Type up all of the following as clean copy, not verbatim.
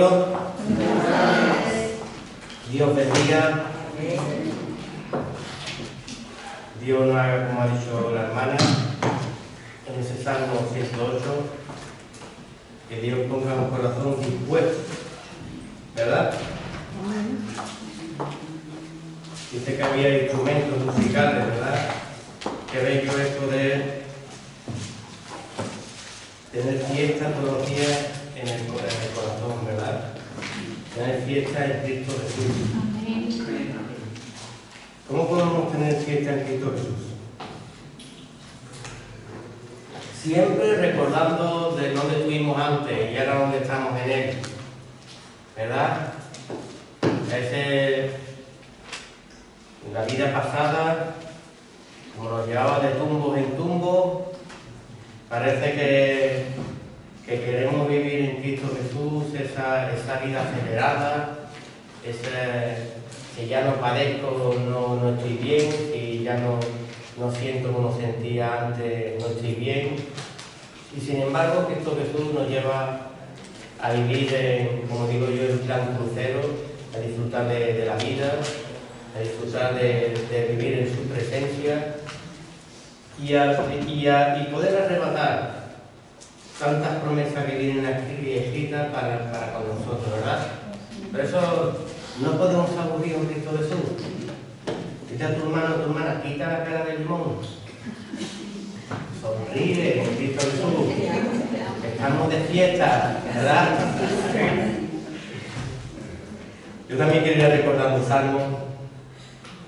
pueblo. Dios bendiga. Dios no haga como ha dicho la hermana en ese Salmo 108, que Dios ponga un corazón dispuesto, ¿verdad? Dice que había instrumentos musicales, ¿verdad? Que bello esto de tener fiesta todos los días en el corazón, ¿verdad? Tener fiesta en Cristo Jesús. ¿Cómo podemos tener fiesta en Cristo Jesús? Siempre recordando de dónde estuvimos antes y ahora dónde estamos en Él, ¿verdad? La vida pasada, como nos llevaba de tumbos en tumbos, parece que queremos vivir en Cristo Jesús esa vida acelerada, que ya no padezco, no estoy bien, y ya no siento como sentía antes, no estoy bien. Y sin embargo, Cristo Jesús nos lleva a vivir, como digo yo, en plan crucero, a disfrutar de la vida, a disfrutar de vivir en su presencia y poder arrebatar tantas promesas que vienen escritas para con nosotros, ¿verdad? Por eso no podemos aburrir a Cristo Jesús. Dice a tu hermana, quita la cara del limón. Sonríe, Cristo Jesús. Estamos de fiesta, ¿verdad? Yo también quería recordar un salmo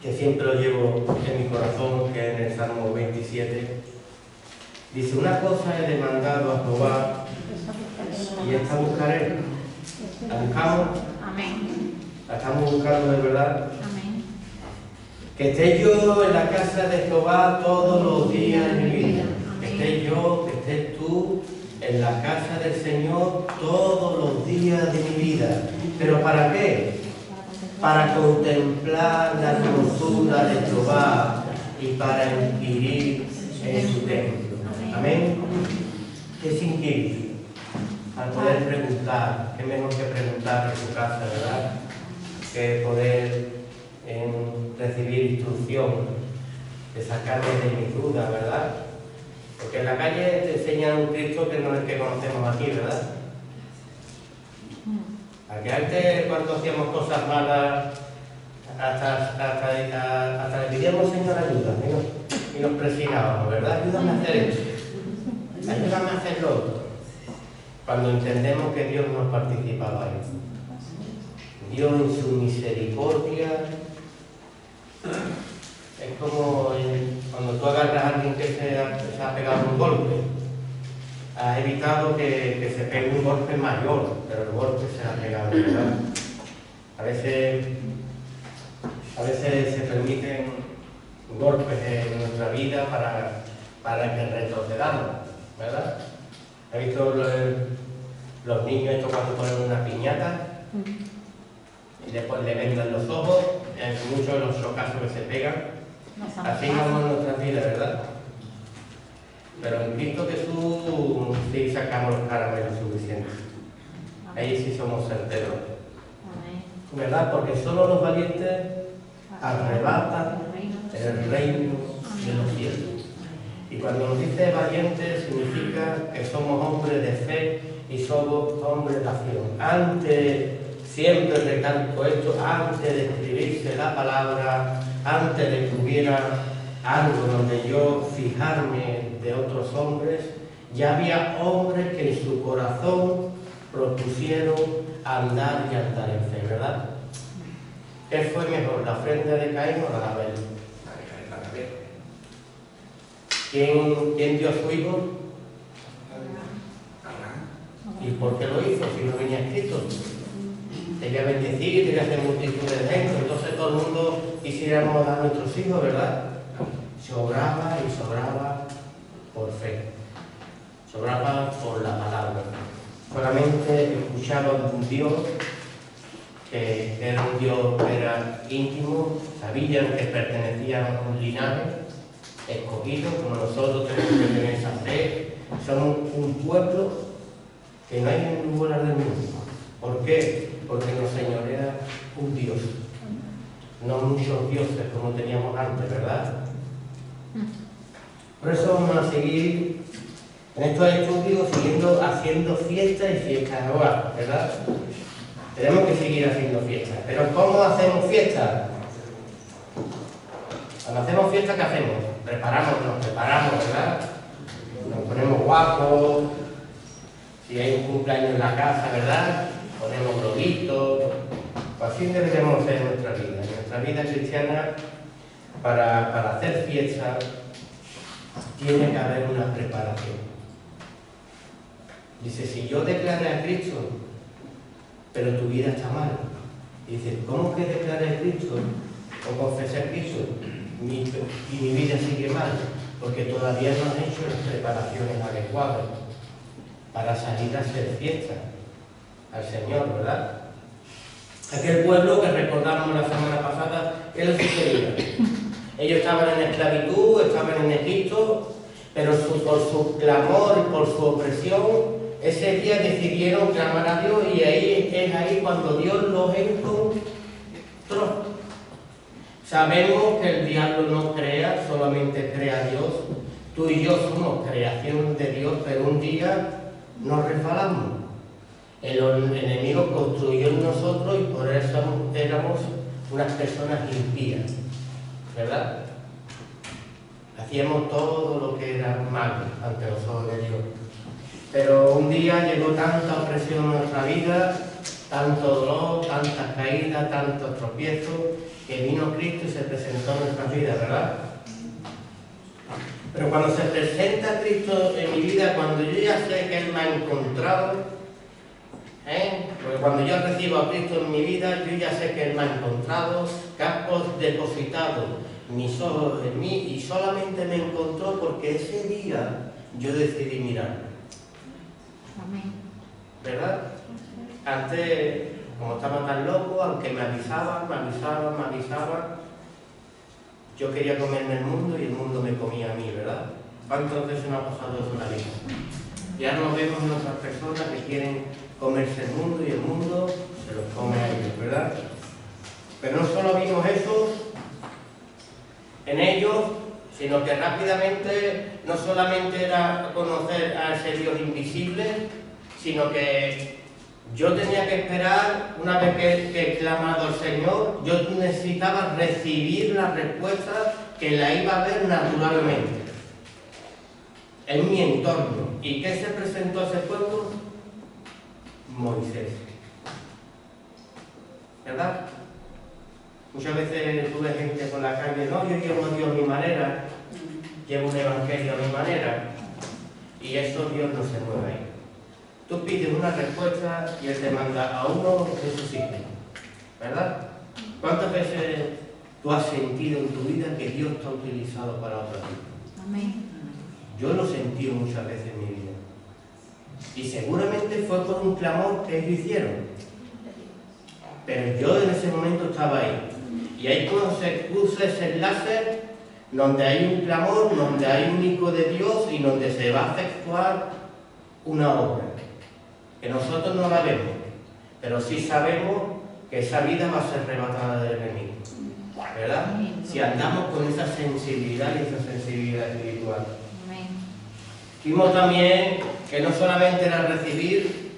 que siempre lo llevo en mi corazón, que es en el Salmo 27. Dice, una cosa he demandado a Jehová y esta buscaré. ¿La buscamos? Amén. ¿La estamos buscando de verdad? Amén. Que esté yo en la casa de Jehová todos los días de mi vida. Que esté yo, que estés tú en la casa del Señor todos los días de mi vida. ¿Pero para qué? Para contemplar la hermosura de Jehová y para inquirir en su templo. Amén. ¿Qué es inquirir? Al poder preguntar, qué mejor que preguntar en su casa, ¿verdad? Que poder recibir instrucción, de sacarme de mis dudas, ¿verdad? Porque en la calle te enseñan un Cristo que no es el que conocemos aquí, ¿verdad? A que antes, cuando hacíamos cosas malas, hasta le pedíamos, Señor, ayuda, y nos presionábamos, ¿verdad? Ayúdame a hacer esto, ayúdame a hacer lo otro. Cuando entendemos que Dios nos participaba ahí. Dios en su misericordia, es como cuando tú agarras a alguien que se ha pegado un golpe. Ha evitado que se pegue un golpe mayor, pero el golpe se ha pegado, ¿verdad? A veces se permiten golpes en nuestra vida para que retrocedamos, ¿verdad? ¿Has visto los niños estos cuando ponen una piñata y después le vendan los ojos? En muchos de los casos que se pegan. Así vamos en nuestras vidas, ¿verdad? Pero en Cristo Jesús sí sacamos los caramelos suficientes. Ahí sí somos certeros. ¿Verdad? Porque solo los valientes arrebatan el reino de los cielos. Y cuando nos dice valientes significa que somos hombres de fe y somos hombres de acción. Siempre recalco esto, antes de escribirse la palabra, antes de que hubiera algo donde yo fijarme de otros hombres, ya había hombres que en su corazón propusieron andar y andar en fe, ¿verdad? ¿Qué fue mejor, la ofrenda de Caín o la de Abel? ¿Quién dio a su hijo? ¿Y por qué lo hizo si no venía escrito? Te voy a bendecir, te voy a hacer multitudes de gente, entonces todo el mundo quisiéramos dar a nuestros hijos, ¿verdad? Sobraba y sobraba por fe, sobraba por la palabra. Solamente escuchaba de un Dios que era un Dios que era íntimo, sabían que pertenecían a un linaje escogido, como nosotros tenemos que tener esa fe. Somos un pueblo que no hay en ningún lugar del mundo. ¿Por qué? Porque nos señorea un Dios, no muchos dioses como teníamos antes, ¿verdad? Por eso vamos a seguir en estos estudios haciendo fiestas y fiestas, ¿verdad? Tenemos que seguir haciendo fiestas. Pero ¿cómo hacemos fiestas? Cuando hacemos fiestas, ¿qué hacemos? Nos preparamos, ¿verdad? Nos ponemos guapos. Si hay un cumpleaños en la casa, ¿verdad? Ponemos globitos. Pues así debemos hacer en nuestra vida. En nuestra vida cristiana, para hacer fiestas, tiene que haber una preparación. Dice, si yo declaré a Cristo, pero tu vida está mal. Dice, ¿cómo que declaré a Cristo o confesé a Cristo y mi vida sigue mal? Porque todavía no has hecho las preparaciones adecuadas para salir a hacer fiesta al Señor, ¿verdad? Aquel pueblo que recordamos la semana pasada, ¿qué les sucedía? Ellos estaban en esclavitud, estaban en Egipto, pero por su clamor y por su opresión, ese día decidieron clamar a Dios y es ahí cuando Dios los encontró. Sabemos que el diablo no crea, solamente crea Dios. Tú y yo somos creación de Dios, pero un día nos resbalamos. El enemigo construyó en nosotros y por eso éramos unas personas impías, ¿verdad? Hacíamos todo lo que era malo ante los ojos de Dios. Pero un día llegó tanta opresión en nuestra vida, tanto dolor, tantas caídas, tantos tropiezos, que vino Cristo y se presentó en nuestras vidas, ¿verdad? Pero cuando se presenta Cristo en mi vida, cuando yo ya sé que Él me ha encontrado, porque cuando yo recibo a Cristo en mi vida, yo ya sé que Él me ha encontrado, que ha depositado mis ojos en mí y solamente me encontró porque ese día yo decidí mirar. ¿Verdad? Antes, como estaba tan loco, aunque me avisaban, yo quería comerme el mundo y el mundo me comía a mí, ¿verdad? ¿Cuántas veces me ha pasado eso en la vida? Ya no vemos en otras personas que quieren comerse el mundo y el mundo se los come a ellos, ¿verdad? Pero no solo vimos eso en ellos, sino que rápidamente no solamente era conocer a ese Dios invisible, sino que yo tenía que esperar, una vez que he clamado al Señor, yo necesitaba recibir la respuesta que la iba a ver naturalmente, en mi entorno. ¿Y qué se presentó a ese pueblo? Moisés. ¿Verdad? Muchas veces tuve gente por la calle, no, yo llevo a Dios a mi manera, llevo un evangelio a mi manera, y eso Dios no se mueve ahí. Tú pides una respuesta y Él te manda a uno de sus hijos, ¿verdad? ¿Cuántas veces tú has sentido en tu vida que Dios te ha utilizado para otra vida? Amén. Yo lo he sentido muchas veces en mi vida. Y seguramente fue por un clamor que ellos hicieron. Pero yo en ese momento estaba ahí. Y ahí puse ese enlace donde hay un clamor, donde hay un hijo de Dios y donde se va a efectuar una obra. Que nosotros no la vemos, pero sí sabemos que esa vida va a ser arrebatada del enemigo. ¿Verdad? Si andamos con esa sensibilidad y esa sensibilidad espiritual. Vimos también que no solamente era recibir,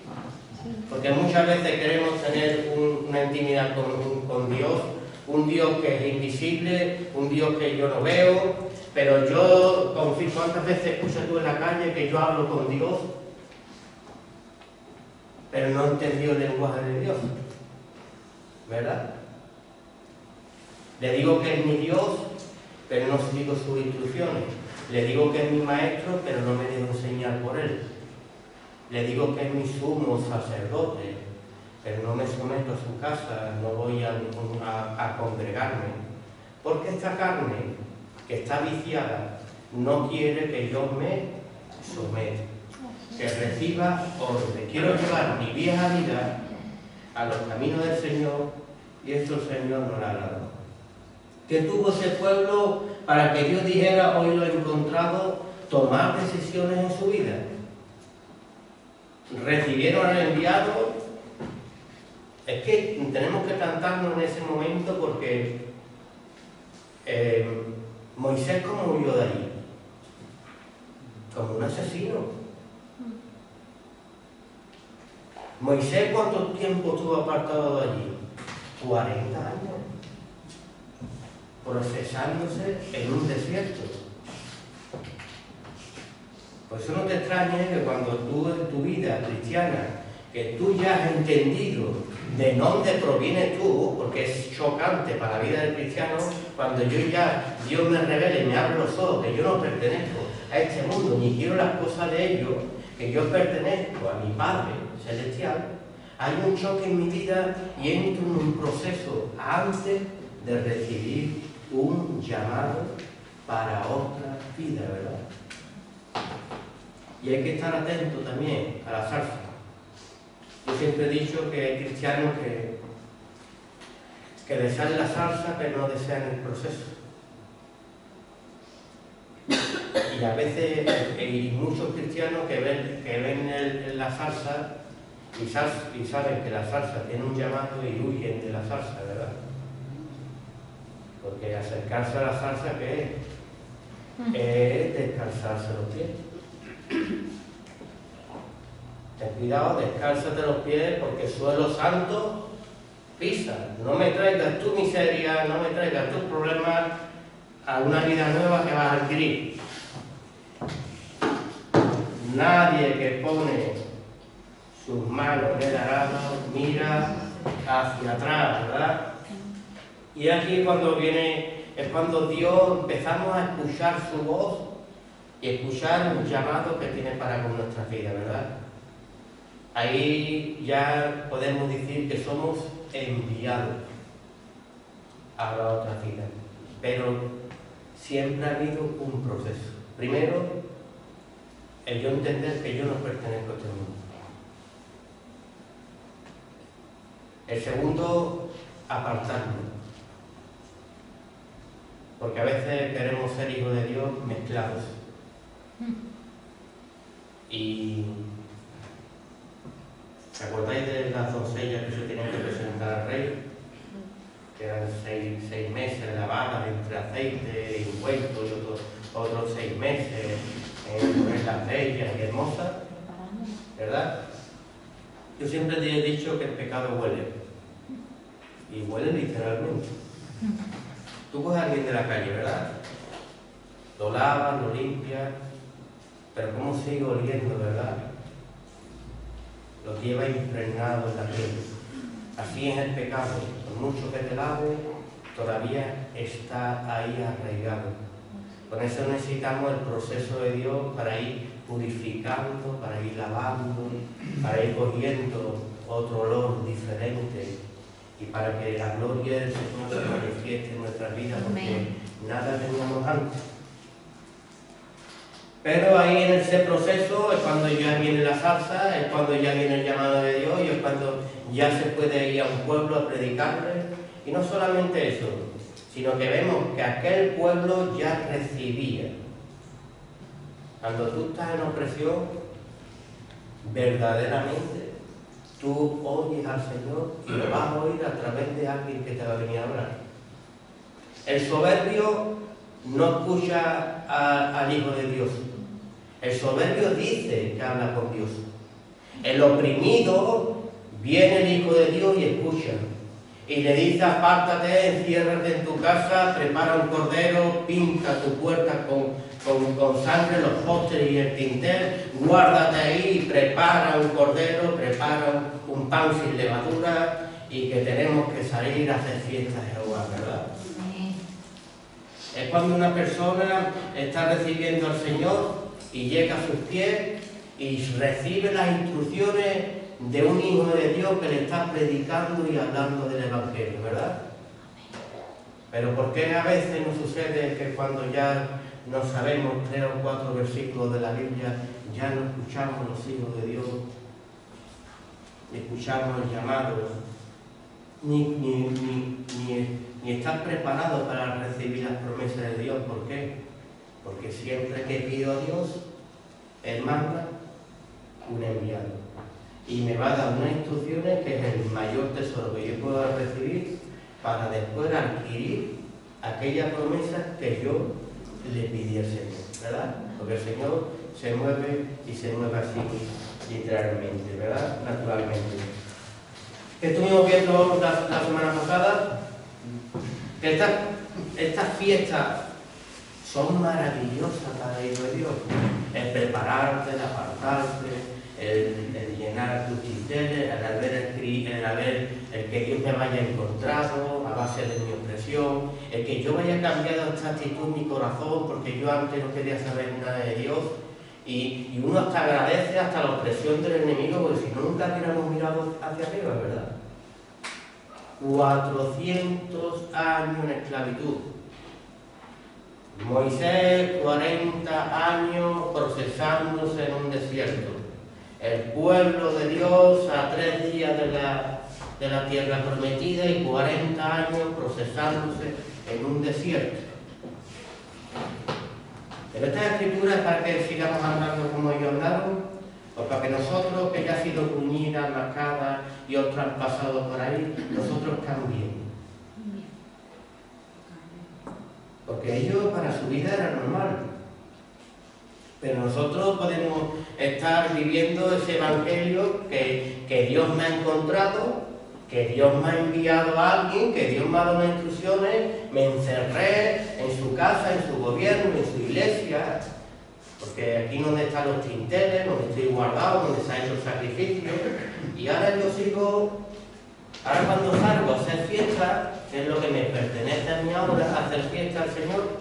porque muchas veces queremos tener una intimidad con Dios, un Dios que es invisible, un Dios que yo no veo, pero yo confío. ¿Cuántas veces escuchas tú en la calle que yo hablo con Dios, pero no entendió el lenguaje de Dios? ¿Verdad? Le digo que es mi Dios, pero no sigo sus instrucciones. Le digo que es mi maestro, pero no me dejo enseñar por él. Le digo que es mi sumo sacerdote, pero no me someto a su casa, no voy a congregarme. Porque esta carne, que está viciada, no quiere que yo me someta, que reciba orden. Quiero llevar mi vieja vida a los caminos del Señor, y esto el Señor no le agradó. ¿Qué tuvo ese pueblo para que Dios dijera, hoy lo he encontrado, tomar decisiones en su vida? Recibieron al enviado, Es que tenemos que cantarnos en ese momento porque Moisés, como huyó de allí, como un asesino. Moisés, ¿cuánto tiempo estuvo apartado de allí? 40 años, procesándose en un desierto. Por eso no te extrañes que cuando tú en tu vida cristiana, que tú ya has entendido de dónde provienes tú, porque es chocante para la vida del cristiano, cuando Dios me revele y me abre los ojos, que yo no pertenezco a este mundo, ni quiero las cosas de ellos, que yo pertenezco a mi Padre Celestial, hay un choque en mi vida y entro en un proceso antes de recibir un llamado para otra vida, ¿verdad? Y hay que estar atento también a la salsa. Yo siempre he dicho que hay cristianos que desean la salsa pero no desean el proceso. Y a veces hay muchos cristianos que ven la salsa y saben que la salsa tiene un llamado y huyen de la salsa, ¿verdad? Porque acercarse a la salsa, ¿qué es? Es descalzarse los pies. Ten cuidado, descálzate los pies porque suelo santo pisa. No me traigas tu miseria, no me traigas tus problemas a una vida nueva que vas a adquirir. Nadie que pone sus manos en el arado mira hacia atrás, ¿verdad? Y aquí es cuando Dios empezamos a escuchar su voz y escuchar un llamado que tiene para con nuestra vida, ¿verdad? Ahí ya podemos decir que somos enviados a la otra vida, pero siempre ha habido un proceso. Primero, el yo entender que yo no pertenezco a este mundo. El segundo, apartarme. Porque a veces queremos ser hijos de Dios mezclados. Y ¿se acordáis de las doncellas que se tenían que presentar al rey? Que eran seis meses lavadas entre aceite y ungüento y otros 6 meses en ponerlas bellas y hermosas, ¿verdad? Yo siempre te he dicho que el pecado huele, y huele literalmente. Tú coges a alguien de la calle, ¿verdad? Lo lavas, lo limpias, pero ¿cómo sigue oliendo, verdad? Lo lleva impregnado en la piel. Así es el pecado. Por mucho que te lave, todavía está ahí arraigado. Por eso necesitamos el proceso de Dios para ir purificando, para ir lavando, para ir cogiendo otro olor diferente y para que la gloria del Señor se manifieste en nuestras vidas, porque nada teníamos antes. Pero ahí en ese proceso es cuando ya viene la salsa, es cuando ya viene el llamado de Dios y es cuando ya se puede ir a un pueblo a predicarle. Y no solamente eso, sino que vemos que aquel pueblo ya recibía. Cuando tú estás en opresión, verdaderamente, tú oyes al Señor y lo vas a oír a través de alguien que te va a venir a hablar. El soberbio no escucha al Hijo de Dios. El soberbio dice que habla con Dios. El oprimido viene el Hijo de Dios y escucha. Y le dice, apártate, enciérrate en tu casa, prepara un cordero, pinta tu puerta con sangre, los postes y el dintel, guárdate ahí, prepara un cordero, prepara un pan sin levadura y que tenemos que salir a hacer fiesta a Jehová, ¿verdad? Es cuando una persona está recibiendo al Señor y llega a sus pies y recibe las instrucciones de un Hijo de Dios que le está predicando y hablando del Evangelio, ¿verdad? Pero ¿por qué a veces nos sucede que cuando ya no sabemos 3 o 4 versículos de la Biblia, ya no escuchamos los hijos de Dios, ni escuchamos el llamado, ni estás preparado para recibir las promesas de Dios? ¿Por qué? Porque siempre que pido a Dios, Él manda un enviado. y me va a dar unas instrucciones que es el mayor tesoro que yo pueda recibir para después adquirir aquella promesa que yo le pedí al Señor, ¿verdad? Porque el Señor se mueve y se mueve así literalmente, ¿verdad? Naturalmente. Estuvimos viendo la semana pasada que estas fiestas son maravillosas para el Hijo de Dios. El prepararte, el apartarte, el llenar tus tinteles, el haber el que Dios me vaya encontrado a base de mi opresión, el que yo vaya cambiado esta actitud en mi corazón, porque yo antes no quería saber nada de Dios, y uno hasta agradece hasta la opresión del enemigo, porque si no nunca hubiéramos mirado hacia arriba, ¿verdad? 400 años en esclavitud. Moisés, 40 años procesándose en un desierto. El pueblo de Dios a 3 días de la tierra prometida y 40 años procesándose en un desierto. Pero esta escritura es para que sigamos andando como ellos andaron, o para que nosotros, que ya ha sido bruñida, marcada y otros han pasado por ahí, nosotros también. Porque ellos para su vida era normal. Pero nosotros podemos estar viviendo ese evangelio que Dios me ha encontrado, que Dios me ha enviado a alguien, que Dios me ha dado unas instrucciones, me encerré en su casa, en su gobierno, en su iglesia, porque aquí donde están los tinteles, donde estoy guardado, donde se ha hecho el sacrificio, y ahora yo sigo, ahora cuando salgo a hacer fiesta, que es lo que me pertenece a mí ahora, hacer fiesta al Señor,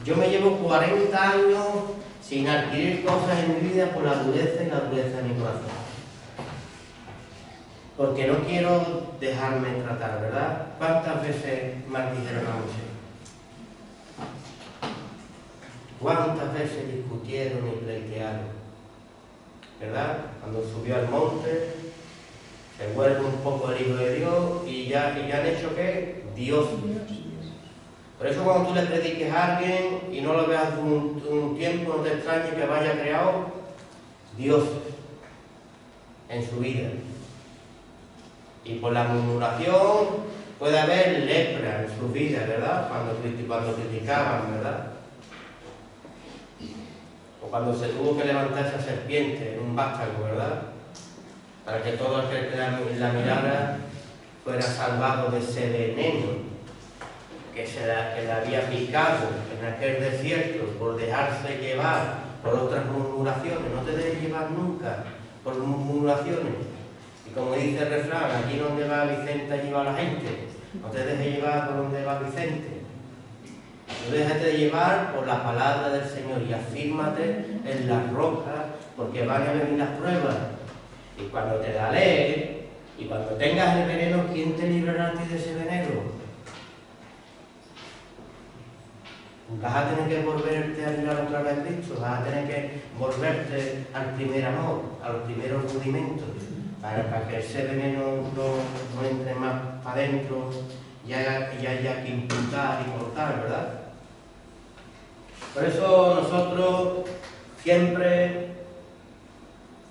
yo me llevo 40 años sin adquirir cosas en mi vida por la dureza y la dureza de mi corazón. Porque no quiero dejarme tratar, ¿verdad? ¿Cuántas veces maldijeron a Moisés? ¿Cuántas veces discutieron y pleitearon? ¿Verdad? Cuando subió al monte, se vuelve un poco el Hijo de Dios y ya han hecho ¿qué? Dios. Por eso cuando tú le prediques a alguien y no lo veas un tiempo, no te extrañes que vaya creado Dios en su vida. Y por la murmuración puede haber lepra en su vida, ¿verdad? Cuando criticaban, ¿verdad? O cuando se tuvo que levantar esa serpiente en un vástago, ¿verdad? Para que todo aquel que la mirara fuera salvado de ese veneno que le había picado en aquel desierto por dejarse llevar por otras murmuraciones. No te dejes llevar nunca por murmuraciones. Y como dice el refrán, allí donde va Vicente, allí va la gente. No te dejes llevar por donde va Vicente. No déjate llevar por la palabra del Señor y afírmate en las rocas, porque van a venir las pruebas. Y cuando te la lees, y cuando tengas el veneno, ¿quién te librará a ti de ese veneno? Vas a tener que volverte a mirar otra vez a Cristo, vas a tener que volverte al primer amor, a los primeros rudimentos, para que ese veneno no entre más para adentro y haya que impuntar y cortar, ¿verdad? Por eso nosotros siempre,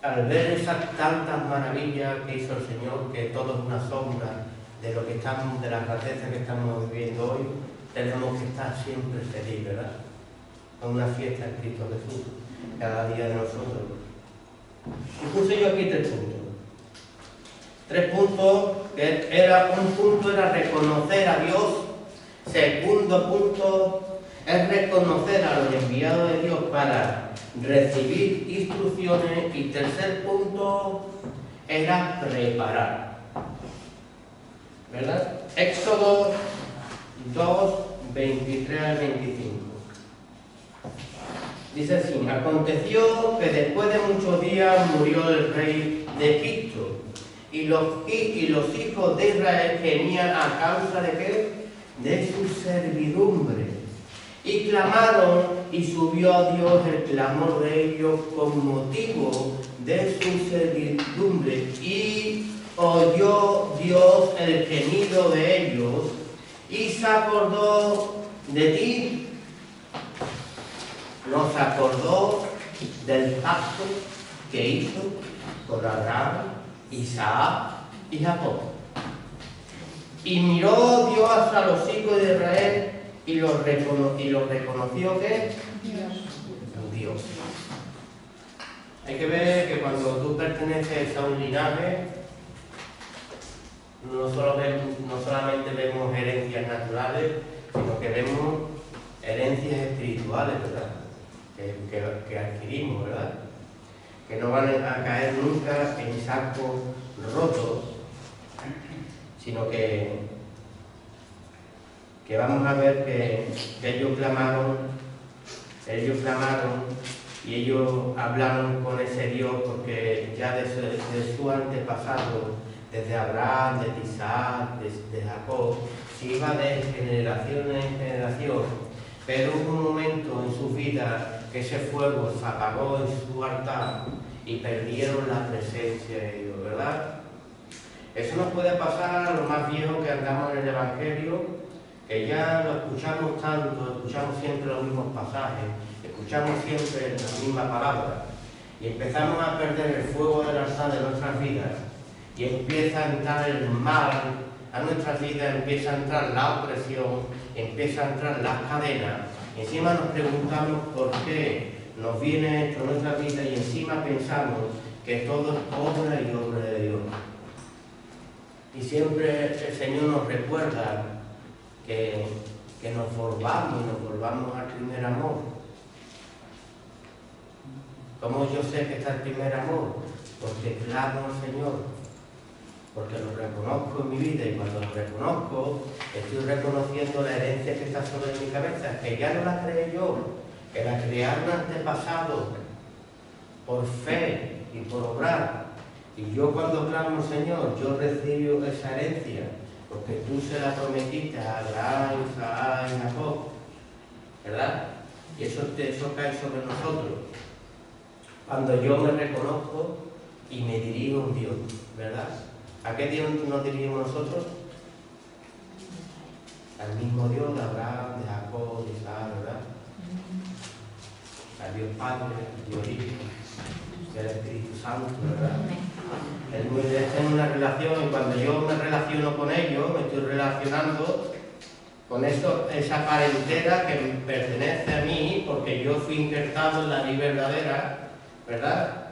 al ver esas tantas maravillas que hizo el Señor, que todo es una sombra de lo que estamos, de la grandeza que estamos viviendo hoy, tenemos que estar siempre felices, ¿verdad? Con una fiesta en Cristo Jesús, cada día de nosotros. Y puse yo aquí 3 puntos. 3 puntos, un punto era reconocer a Dios, segundo punto es reconocer a los enviados de Dios para recibir instrucciones y tercer punto era preparar. ¿Verdad? Éxodo 2, 23 al 25. Dice así: aconteció que después de muchos días murió el rey de Egipto, y los hijos de Israel gemían a causa de ¿qué? De su servidumbre. Y clamaron, y subió a Dios el clamor de ellos con motivo de su servidumbre. Y oyó Dios el gemido de ellos, y se acordó de ti. Nos acordó del pacto que hizo con Abraham, Isaac y Jacob. Y miró Dios a los hijos de Israel y los reconoció que Dios. Hay que ver que cuando tú perteneces a un linaje, no solamente vemos herencias naturales, sino que vemos herencias espirituales, ¿verdad? Que adquirimos, ¿verdad? Que no van a caer nunca en sacos rotos, sino que vamos a ver que ellos clamaron y ellos hablaron con ese Dios, porque ya desde su antepasado, desde Abraham, desde Isaac, desde Jacob, se iba de generación en generación, pero hubo un momento en su vida que ese fuego se apagó en su altar y perdieron la presencia de Dios, ¿verdad? Eso nos puede pasar a los más viejos que andamos en el Evangelio, que ya lo escuchamos tanto, escuchamos siempre los mismos pasajes, escuchamos siempre la misma palabra, y empezamos a perder el fuego del altar de nuestras vidas, y empieza a entrar el mal a nuestras vidas, empieza a entrar la opresión, empieza a entrar las cadenas, y encima nos preguntamos por qué nos viene esto a nuestra vida, y encima pensamos que todo es obra y obra de Dios. Y siempre el Señor nos recuerda que nos volvamos al primer amor. ¿Cómo yo sé que está el primer amor? Porque clamo al Señor, porque lo reconozco en mi vida, y cuando lo reconozco, estoy reconociendo la herencia que está sobre mi cabeza, que ya no la creé yo, que la crearon antepasados, por fe y por obrar. Y yo cuando clamo al Señor, yo recibo esa herencia, porque tú se la prometiste a Abraham, Isaac y Jacob, ¿verdad? Y eso cae sobre nosotros. Cuando yo me reconozco y me dirijo a un Dios, ¿verdad? ¿A qué Dios nos dirigimos nosotros? Al mismo Dios de Abraham, de Jacob, de Isaac, ¿verdad? Al Dios Padre, al Dios Hijo, del Espíritu Santo, ¿verdad? Es una relación, y cuando yo me relaciono con ellos, me estoy relacionando con esa parentela que me pertenece a mí, porque yo fui injertado en la ley verdadera, ¿verdad?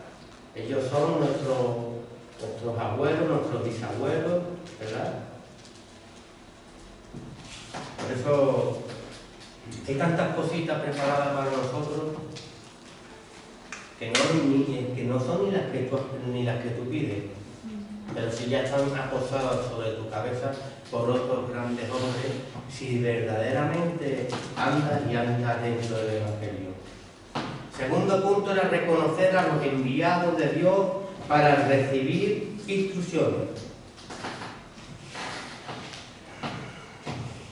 Ellos son nuestros abuelos, nuestros bisabuelos, ¿verdad? Por eso hay tantas cositas preparadas para nosotros que no son ni las que tú pides, pero si ya están aposadas sobre tu cabeza por otros grandes hombres, si verdaderamente andas dentro del Evangelio. Segundo punto era reconocer a los enviados de Dios para recibir instrucciones.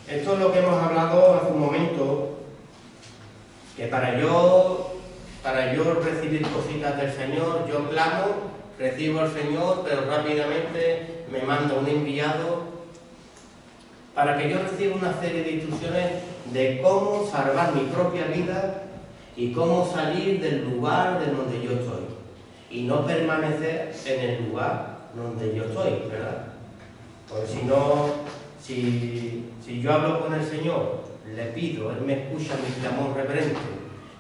Esto es lo que hemos hablado hace un momento, que para yo recibir cositas del Señor, yo clamo, recibo al Señor, pero rápidamente me manda un enviado para que yo reciba una serie de instrucciones de cómo salvar mi propia vida y cómo salir del lugar de donde yo estoy y no permanecer en el lugar donde yo estoy, ¿verdad? Porque si no, si yo hablo con el Señor, le pido, Él me escucha mi clamor reverente,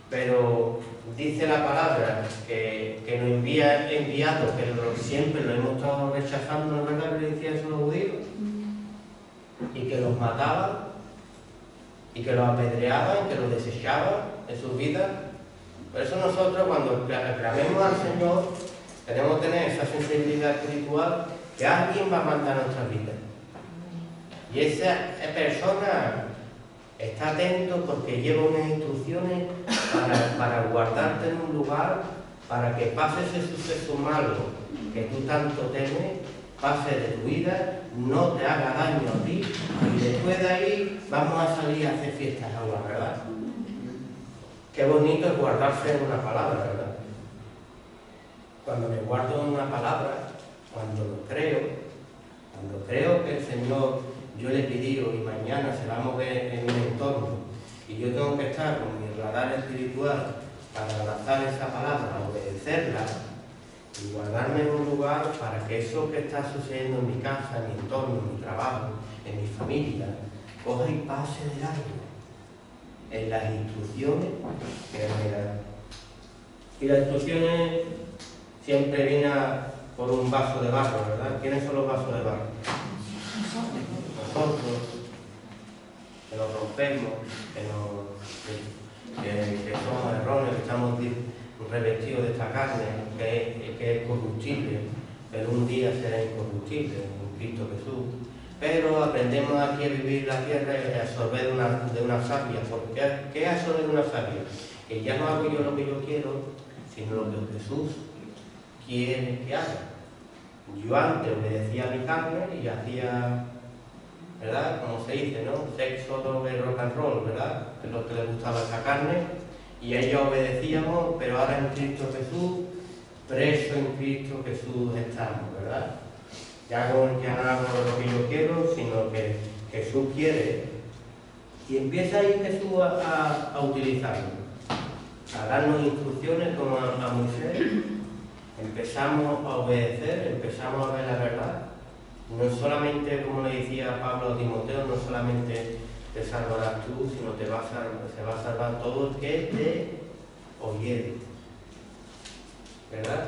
pero dice la palabra que nos envía enviados, pero siempre lo hemos estado rechazando, ¿no es verdad que le decía eso a los judíos? Y que los mataban, y que los apedreaban, que los desechaban en sus vidas. Por eso nosotros, cuando clamemos al Señor, tenemos que tener esa sensibilidad espiritual que alguien va a mandar a nuestras vidas. Y esa persona está atento porque lleva unas instrucciones para guardarte en un lugar, para que pase ese suceso malo que tú tanto temes, pase de tu vida, no te haga daño a ti, y después de ahí vamos a salir a hacer fiestas ahora, ¿verdad? Qué bonito es guardarse en una palabra, ¿verdad? Cuando me guardo en una palabra, cuando creo que el Señor, yo le he pedido y mañana se va a mover en mi entorno, y yo tengo que estar con mi radar espiritual para abrazar esa palabra, obedecerla, y guardarme en un lugar para que eso que está sucediendo en mi casa, en mi entorno, en mi trabajo, en mi familia, coja y pase de largo en las instrucciones que me dan. Y las instrucciones siempre vienen por un vaso de barro, ¿verdad? ¿Quiénes son los vasos de barro? Nosotros, que nos rompemos, que somos erróneos, que estamos revestidos de esta carne, que es corruptible, pero un día será incorruptible en Cristo Jesús. Pero aprendemos aquí a vivir la tierra y a absorber de una savia. ¿Qué es absorber de una savia? Que ya no hago yo lo que yo quiero, sino lo que Jesús quiere que haga. Yo antes obedecía a mi carne y hacía, ¿verdad? Como se dice, ¿no? Sexo, droga y rock and roll, ¿verdad? Es lo que le gustaba a esa carne. Y a ella obedecíamos, pero ahora en Cristo Jesús, preso en Cristo Jesús estamos, ¿verdad? Ya no hago lo que yo quiero, sino que Jesús quiere. Y empieza ahí Jesús a utilizarlo, a darnos instrucciones como a Moisés. Empezamos a obedecer, empezamos a ver la verdad. No solamente, como le decía Pablo a Timoteo, no solamente te salvarás tú, sino se va a salvar todo el que te oyere, ¿verdad?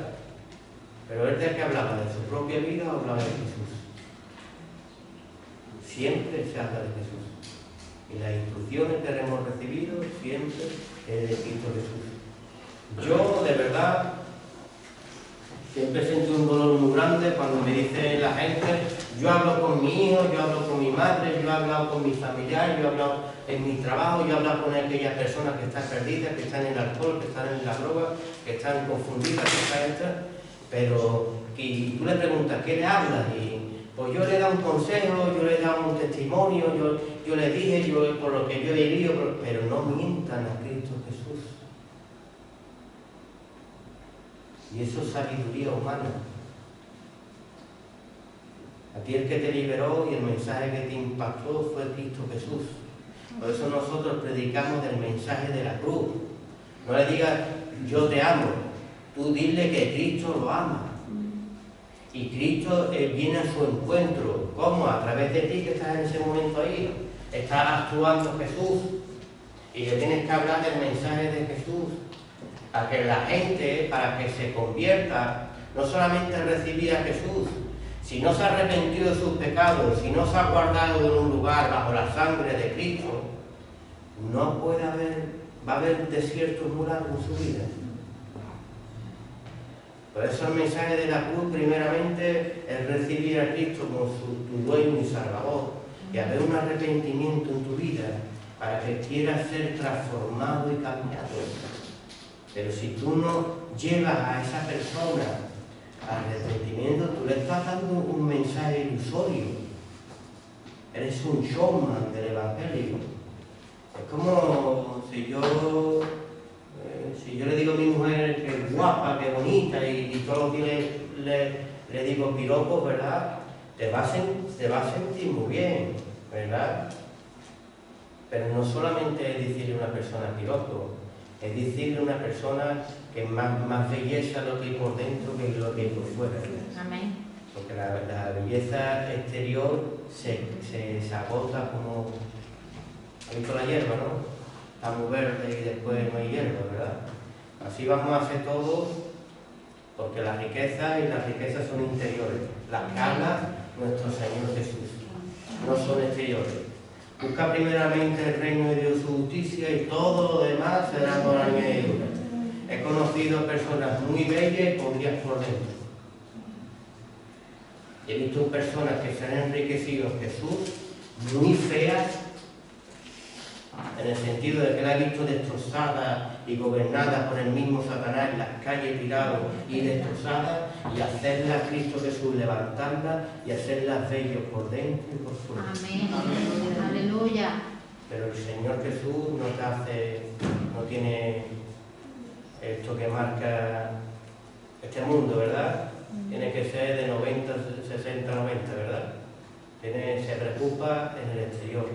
Pero él de que hablaba de su propia vida o hablaba de Jesús. Siempre se habla de Jesús. Y las instrucciones que hemos recibido siempre es de Cristo Jesús. Yo, de verdad, siempre siento un dolor muy grande cuando me dice la gente, yo hablo con mi hijo, yo hablo con mi madre, yo he hablado con mis familiares, yo he hablado en mi trabajo, yo he hablado con aquellas personas que están perdidas, que están en el alcohol, que están en la droga, que están confundidas, que están pero y tú le preguntas, ¿qué le hablas? Y pues yo le he dado un consejo, yo le he dado un testimonio, yo le dije, por lo que yo he vivido, pero no mientan a Cristo Jesús. Y eso es sabiduría humana. A ti el que te liberó y el mensaje que te impactó fue Cristo Jesús. Por eso nosotros predicamos del mensaje de la cruz. No le digas, yo te amo. Tú dile que Cristo lo ama. Y Cristo viene a su encuentro. ¿Cómo? A través de ti que estás en ese momento ahí. Está actuando Jesús. Y le tienes que hablar del mensaje de Jesús. Para que la gente, para que se convierta, no solamente recibir a Jesús, si no se ha arrepentido de sus pecados, si no se ha guardado en un lugar bajo la sangre de Cristo, no puede va a haber desiertos muy largos en su vida. Por eso el mensaje de la cruz, primeramente, es recibir a Cristo como tu dueño y salvador, y haber un arrepentimiento en tu vida, para que quieras ser transformado y cambiado. Pero si tú no llevas a esa persona al arrepentimiento, tú le estás dando un mensaje ilusorio. Eres un showman del Evangelio. Es como si yo le digo a mi mujer que es guapa, que es bonita, y todos los días le digo piropos, ¿verdad? Te va a sentir muy bien, ¿verdad? Pero no solamente es decirle a una persona piropo, es decirle a una persona que es más belleza lo que hay por dentro que lo que hay por fuera. Amén. Porque la belleza exterior se agota como... ¿Has visto la hierba, no? Está muy verde y después no hay hierba, ¿verdad? Así vamos a hacer todo, porque las riquezas son interiores. Las que habla nuestro Señor Jesús, no son exteriores. Busca primeramente el reino de Dios, su justicia, y todo lo demás será por añadidura. He conocido personas muy bellas y podridas por dentro. He visto personas que se han enriquecido en Jesús, muy feas, en el sentido de que la he visto destrozada y gobernada por el mismo Satanás en las calles, tirados y destrozadas, y hacerla a Cristo Jesús, levantarla y hacerla bellos por dentro y por fuera. Amén. Aleluya. Pero el Señor Jesús no tiene esto que marca este mundo, ¿verdad? Tiene que ser de 90, 60, 90, ¿verdad? Se preocupa en el exterior.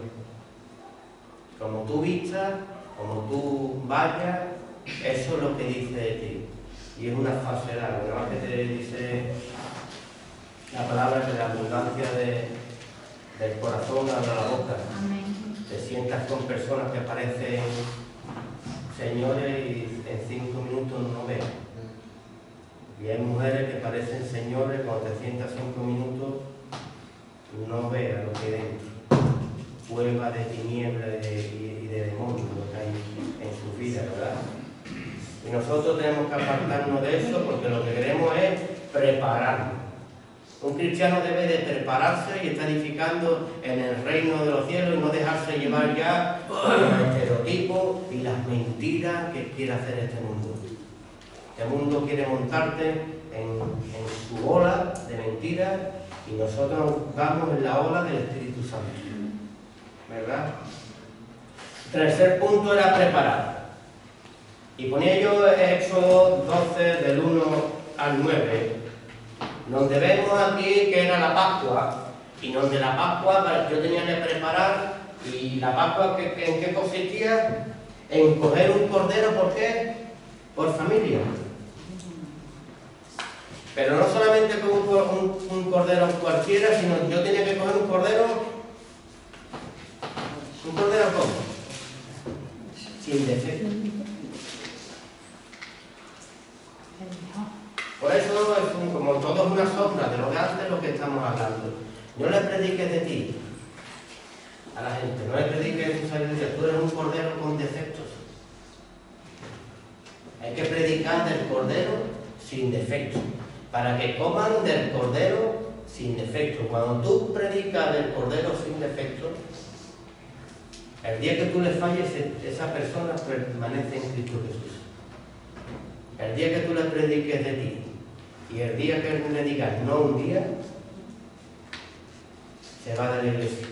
Como tú vistas, como tú vayas, eso es lo que dice de ti. y es una falsedad. Lo que te dice la palabra que la abundancia del corazón habla la boca. Amén. Te sientas con personas que parecen señores y en 5 minutos no ves. Y hay mujeres que parecen señores, cuando te sientas 5 minutos no ves a lo que hay dentro. Cueva de tinieblas y de demonios lo que hay en su vida, ¿verdad? Y nosotros tenemos que apartarnos de eso porque lo que queremos es prepararnos. Un cristiano debe de prepararse y estar edificando en el reino de los cielos y no dejarse llevar ya por los estereotipos y las mentiras que quiere hacer este mundo. Este mundo quiere montarte en su ola de mentiras y nosotros vamos en la ola del Espíritu Santo. ¿Verdad? Tercer punto era preparar. Y ponía yo Éxodo 12 del 1 al 9, donde vemos aquí que era la Pascua, y donde la Pascua yo tenía que preparar, y la Pascua ¿en qué consistía? En coger un cordero, ¿por qué? Por familia. Pero no solamente con un cordero cualquiera, sino yo tenía que coger un cordero ¿cómo? Sin defecto. Por eso, como todo es una sombra de lo que antes lo que estamos hablando. No le prediques de ti a la gente, no le prediques de tu sabiduría. Tú eres un cordero con defectos. Hay que predicar del cordero sin defectos, para que coman del cordero sin defectos. Cuando tú predicas del cordero sin defectos, el día que tú le falles, esa persona permanece en Cristo Jesús. El día que tú le prediques de ti y el día que le digas no un día, se va de la iglesia.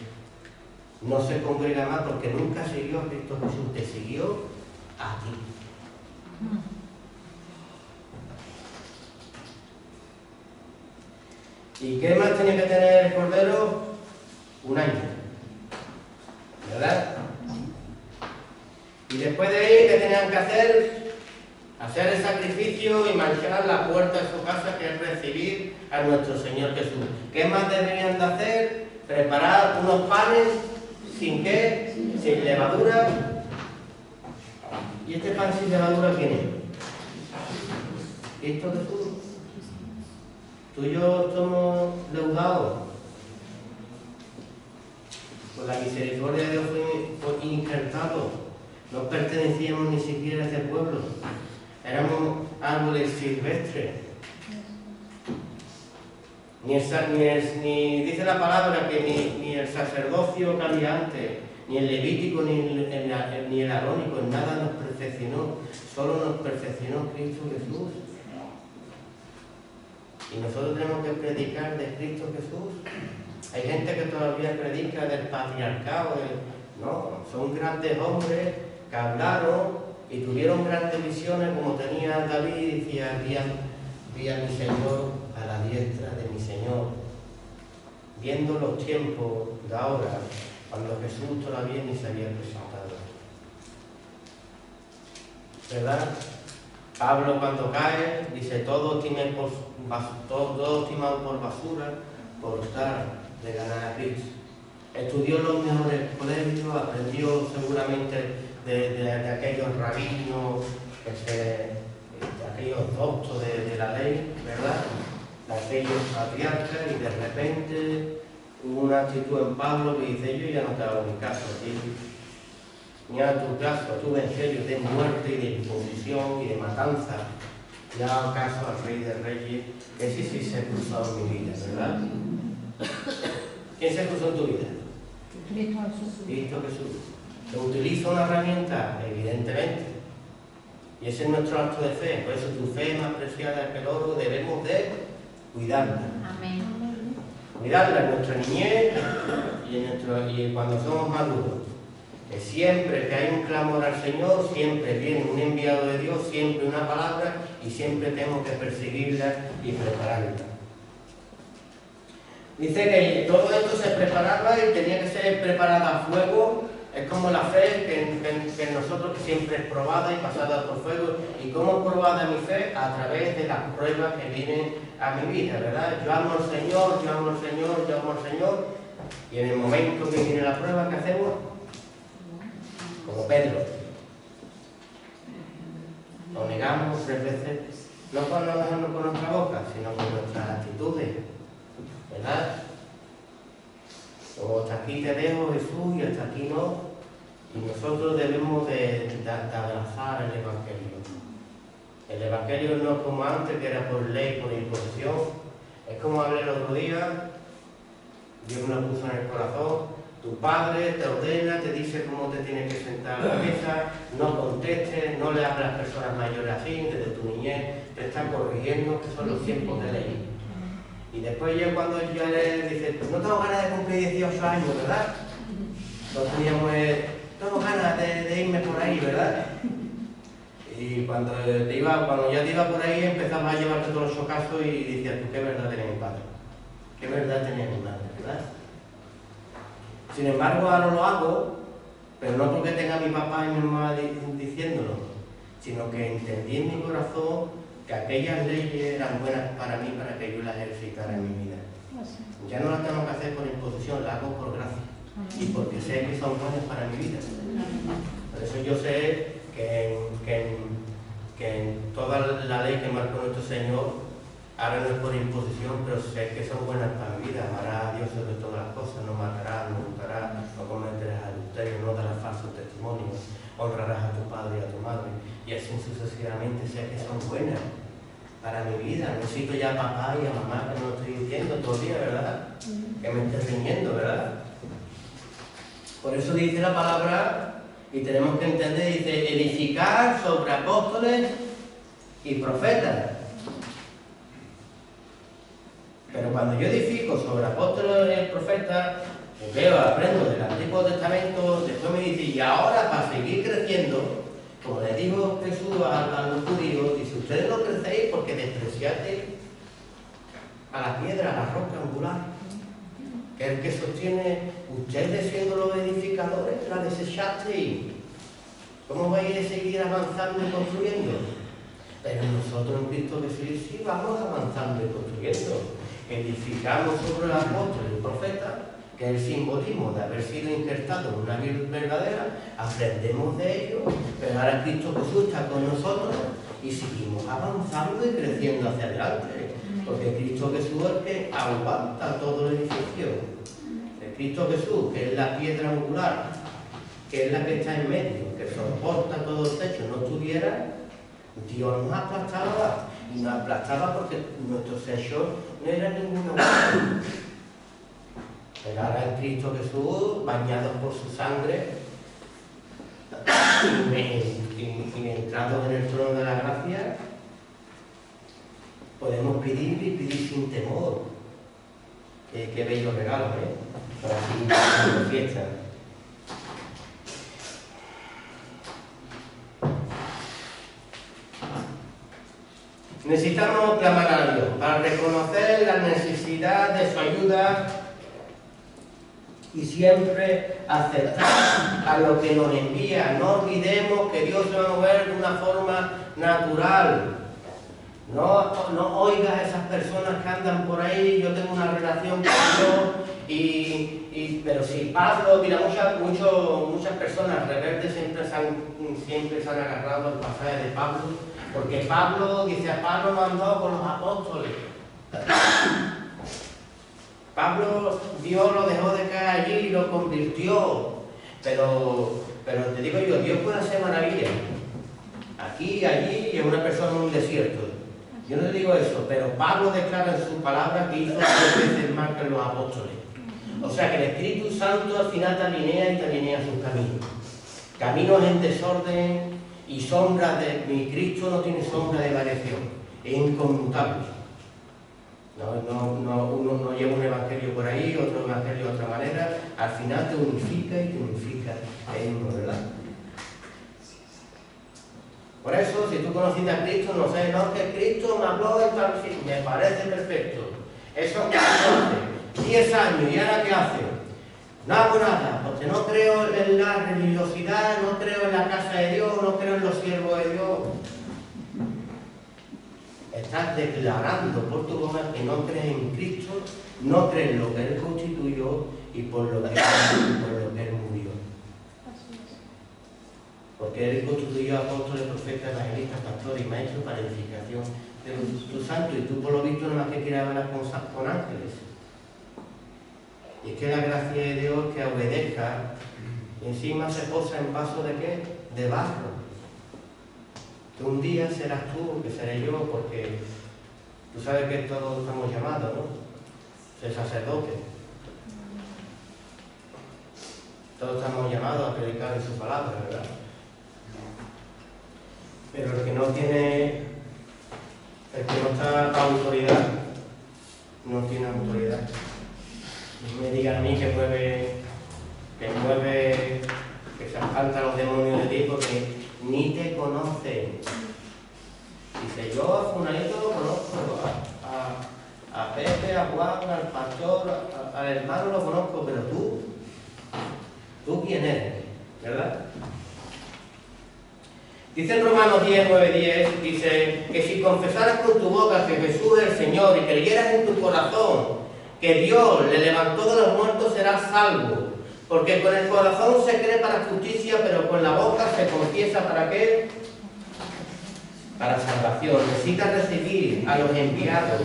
No se congrega más porque nunca siguió a Cristo Jesús, te siguió a ti. ¿Y qué más tenía que tener el cordero? Un año. ¿Verdad? Y después de ahí, ¿qué tenían que hacer? Hacer el sacrificio y marchar la puerta de su casa, que es recibir a nuestro Señor Jesús. ¿Qué más deberían de hacer? Preparar unos panes, ¿sin qué? Sin levadura. ¿Y este pan sin levadura quién es? Cristo Jesús. Tú y yo somos leudados. Por la misericordia de Dios fue injertado. No pertenecíamos ni siquiera a ese pueblo. Éramos árboles silvestres. Ni dice la palabra que ni el sacerdocio que había antes, ni el levítico, ni el arónico, en nada nos perfeccionó. Solo nos perfeccionó Cristo Jesús. Y nosotros tenemos que predicar de Cristo Jesús. Hay gente que todavía predica del patriarcado. No, son grandes hombres que hablaron y tuvieron grandes visiones como tenía David y decía, vi a mi Señor a la diestra de mi Señor. Viendo los tiempos de ahora, cuando Jesús todavía ni se había presentado. ¿Verdad? Pablo cuando cae dice, todos estiman por basura por estar de ganar a Cristo. Estudió en los mejores colegios, aprendió seguramente de aquellos rabinos, de aquellos doctos de la ley, ¿verdad? De aquellos patriarcas, y de repente hubo una actitud en Pablo que dice, yo ya no te hago ni caso a ti, ni a tu caso, a tu evangelio de muerte y de imposición y de matanza. Ya hago caso al Rey de Reyes, que sí se cruzó en mi vida, ¿verdad? ¿Quién se cruzó en tu vida? Cristo Jesús. Cristo Jesús. ¿Se utiliza una herramienta? Evidentemente. Y ese es nuestro acto de fe. Por eso tu fe es más preciada que el oro, debemos de cuidarla. Amén. Cuidarla en nuestra niñez y cuando somos maduros. Que siempre que hay un clamor al Señor, siempre viene un enviado de Dios, siempre una palabra, y siempre tenemos que perseguirla y prepararla. Dice que todo esto se preparaba y tenía que ser preparada a fuego Es como la fe que en nosotros que siempre es probada y pasada por fuego. ¿Y cómo es probada mi fe? A través de las pruebas que vienen a mi vida, ¿verdad? Yo amo al Señor, yo amo al Señor, yo amo al Señor. Y en el momento que viene la prueba, ¿qué hacemos? Como Pedro. Lo negamos 3 veces, no con nuestra boca, sino con nuestras actitudes, ¿verdad? O hasta aquí te dejo, Jesús, y hasta aquí no. Y nosotros debemos de abrazar el Evangelio. El Evangelio no es como antes, que era por ley, por imposición. Es como hablé el otro día, Dios me lo puso en el corazón. Tu padre te ordena, te dice cómo te tienes que sentar a la mesa, no contestes, no le hables a las personas mayores así, desde tu niñez te están corrigiendo, que son los tiempos de ley. Y después yo cuando yo le dice, pues no tengo ganas de cumplir 18 años, ¿verdad? Entonces teníamos, tengo ganas de irme por ahí, ¿verdad? Y cuando ya te iba por ahí empezaba a llevarte todos los chocazos y decías, tú qué verdad tenía mi padre, qué verdad tenía mi madre, ¿verdad? Sin embargo, ahora lo hago, pero no porque tenga a mi papá y mi mamá diciéndolo, sino que entendí en mi corazón que aquellas leyes eran buenas para mí, para que yo las ejercitara en mi vida. Ya no las tengo que hacer por imposición, las hago por gracia. Y porque sé que son buenas para mi vida. Por eso yo sé que en toda la ley que marcó nuestro Señor, ahora no es por imposición, pero sé que son buenas para mi vida. Amarás a Dios sobre todas las cosas, no matarás, no hurtarás, no cometerás adulterio, no darás falsos testimonios, honrarás a tu padre y a tu madre. Y así sucesivamente sé que son buenas para mi vida. Necesito ya a papá y a mamá, que no lo estoy diciendo todo el día, ¿verdad? Que me esté riñendo, ¿verdad? Por eso dice la palabra, y tenemos que entender, dice, edificar sobre apóstoles y profetas. Pero cuando yo edifico sobre apóstoles y profetas, veo, aprendo del Antiguo Testamento, después me dice, y ahora para seguir creciendo, como le dijo Jesús a los judíos, dice, ustedes no crecéis porque despreciasteis a la piedra, a la roca angular, que es el que sostiene, ustedes siendo los edificadores, la desechasteis. ¿Cómo vais a seguir avanzando y construyendo? Pero nosotros en Cristo Jesús sí vamos avanzando y construyendo. Edificamos sobre los apóstoles y profetas, que es el simbolismo de haber sido injertado en una vida verdadera, aprendemos de ello, pero ahora Cristo Jesús está con nosotros y seguimos avanzando y creciendo hacia adelante, porque Cristo Jesús es el que aguanta todo el edificio. El Cristo Jesús, que es la piedra angular, que es la que está en medio, que soporta todo el techo, no estuviera, Dios nos aplastaba, y nos aplastaba porque nuestro techo no era ninguno. Pero ahora en Cristo Jesús, bañados por su sangre, y entrados en el trono de la gracia, podemos pedir y pedir sin temor. Qué bello regalo, para la fiesta. Necesitamos clamar a Dios para reconocer la necesidad de su ayuda y siempre aceptar a lo que nos envía. No olvidemos que Dios se va a mover de una forma natural. No oigas a esas personas que andan por ahí, yo tengo una relación con Dios, pero si Pablo, mira, muchas personas rebeldes siempre se han agarrado al pasaje de Pablo, porque Pablo, dice, a Pablo mandó con los apóstoles. Pablo, Dios lo dejó de caer allí y lo convirtió, pero te digo yo, Dios puede hacer maravillas, aquí, allí y en una persona en un desierto. Yo no te digo eso, pero Pablo declara en su palabra que hizo 3 veces más que los apóstoles. O sea que el Espíritu Santo al final te alinea sus caminos. Caminos en desorden y sombras de mi Cristo no tiene sombra de variación, es inconmutable. Uno no lleva un evangelio por ahí, otro evangelio de otra manera, al final te unifica y te unifica en uno, ¿verdad? Por eso, si tú conociste a Cristo, no sé, no, que Cristo me habló de tal, me parece perfecto. Eso que hace 10 años, ¿y ahora qué hace? No hago nada, porque no creo en la religiosidad, no creo en la casa de Dios, no creo en los siervos de Dios. Estás declarando por tu boca que no crees en Cristo, no crees en lo que Él constituyó y por lo que Él murió. Porque Él constituyó apóstoles, profetas, evangelistas, pastores y maestros para edificación de tu santo, y tú por lo visto no más que quieres hablar con ángeles. Y es que la gracia de Dios que obedezca, y encima se posa en vaso de ¿qué? De barro. Que un día serás tú, que seré yo, porque tú sabes que todos estamos llamados, ¿no? Ser sacerdote. Todos estamos llamados a predicar en su palabra, ¿verdad? Pero el que no está a autoridad, no tiene autoridad. No me digan a mí que se espantan los demonios de ti porque ni te conocen. Dice, yo a Fulanito lo conozco, a Pepe, a Juan, al pastor, al hermano lo conozco, pero ¿tú quién eres? ¿Verdad? Dice en Romanos 10, 9, 10, dice que si confesaras con tu boca que Jesús es el Señor y creyeras en tu corazón que Dios le levantó de los muertos, serás salvo. Porque con el corazón se cree para justicia, pero con la boca se confiesa ¿para qué? Para salvación. Necesitas recibir a los enviados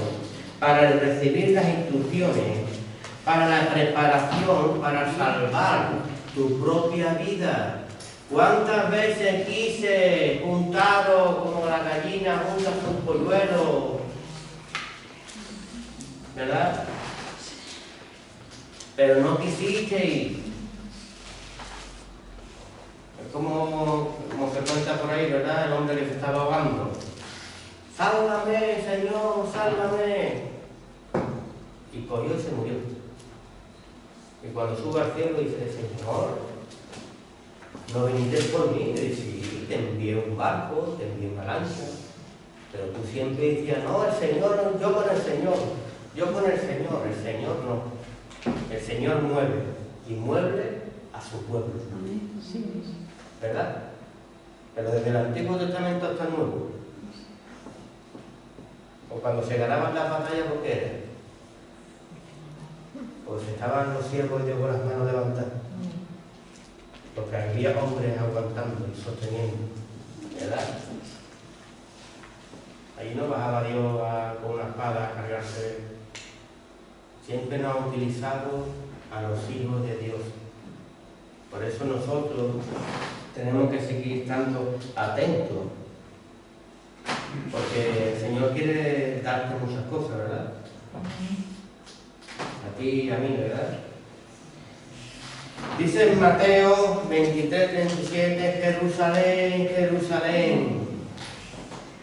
para recibir las instrucciones, para la preparación, para salvar tu propia vida. ¿Cuántas veces quise juntaros como la gallina junta sus polluelos? ¿Verdad? Pero no quisisteis. Es como se cuenta por ahí, ¿verdad? El hombre que se estaba ahogando. ¡Sálvame, Señor, sálvame! Y cogió y se murió. Y cuando sube al cielo dice, Señor, no viniste por mí. Y dice, sí, te envié un barco, te envié una lancha. Pero tú siempre decías, no, el Señor, yo con el Señor. Yo con el Señor no. El Señor mueve y mueve a su pueblo. ¿Verdad? Pero desde el Antiguo Testamento hasta el Nuevo. O cuando se ganaban las batallas, ¿por qué era? Pues estaban los siervos de Dios con las manos levantadas. Porque había hombres aguantando y sosteniendo. ¿Verdad? Ahí no bajaba Dios con una espada a cargarse. Siempre nos ha utilizado a los hijos de Dios. Por eso nosotros tenemos que seguir estando atentos. Porque el Señor quiere darte muchas cosas, ¿verdad? A ti y a mí, ¿verdad? Dice en Mateo 23, 37, Jerusalén, Jerusalén,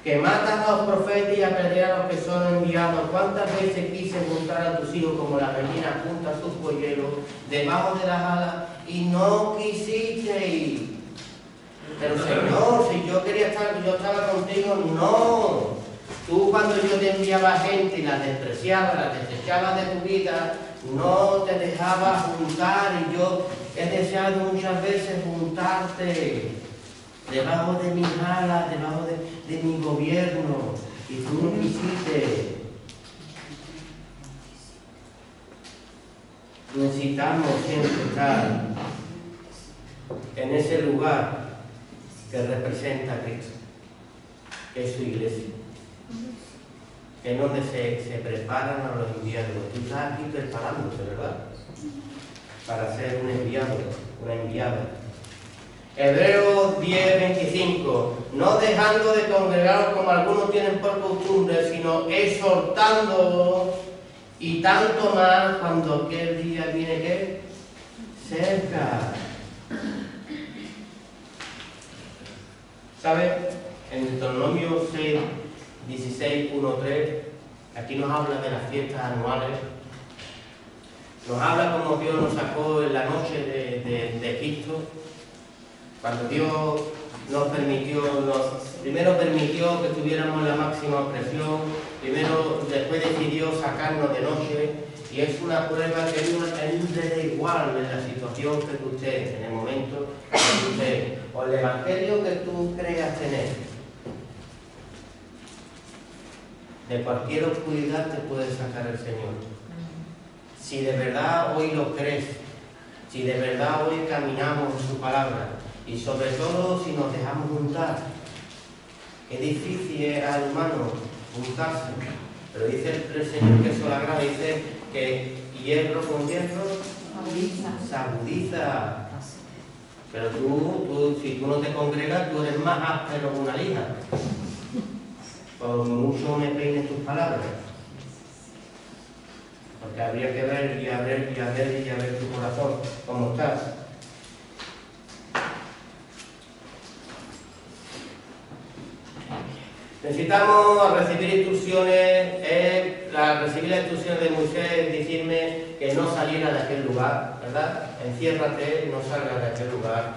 que matas a los profetas y apedreas a los que son enviados. ¿Cuántas veces quise juntar a tus hijos como la gallina junta sus polluelos debajo de las alas y no quisisteis? Pero Señor, si yo quería estar, yo estaba contigo, no. Tú cuando yo te enviaba gente y la despreciaba, la desechaba de tu vida, no te dejaba juntar, y yo he deseado muchas veces juntarte debajo de mis alas, debajo de mi gobierno, y tú no quisiste. Necesitamos siempre estar en ese lugar que representa a Cristo, que es su iglesia, que es donde se preparan a los enviados. Tú estás aquí preparándote, ¿verdad? Para ser un enviado, una enviada. Hebreos 10, 25, no dejando de congregaros como algunos tienen por costumbre, sino exhortándolos, y tanto más cuando aquel día viene ¿qué? Cerca. ¿Sabe? En Deuteronomio 6, 16, 1, 3, aquí nos habla de las fiestas anuales. Nos habla como Dios nos sacó en la noche de Egipto. Cuando Dios nos permitió, primero permitió que tuviéramos la máxima opresión, después decidió sacarnos de noche y es una prueba que es da igual en la situación que tú estés, en el momento que tú estés, o el evangelio que tú creas tener. De cualquier oscuridad te puede sacar el Señor. Si de verdad hoy lo crees, si de verdad hoy caminamos en su palabra, y sobre todo si nos dejamos juntar. Qué difícil es al humano juntarse, pero dice el Señor que eso le agrada, dice que hierro con hierro se agudiza. Pero tú, si tú no te congregas, tú eres más áspero que una lija. Por mucho me peines tus palabras. Porque habría que ver y a ver y a ver y a ver tu corazón, cómo estás. Necesitamos recibir instrucciones, recibir las instrucciones de Moisés, decirme que no saliera de aquel lugar, ¿verdad? Enciérrate, no salgas de aquel lugar,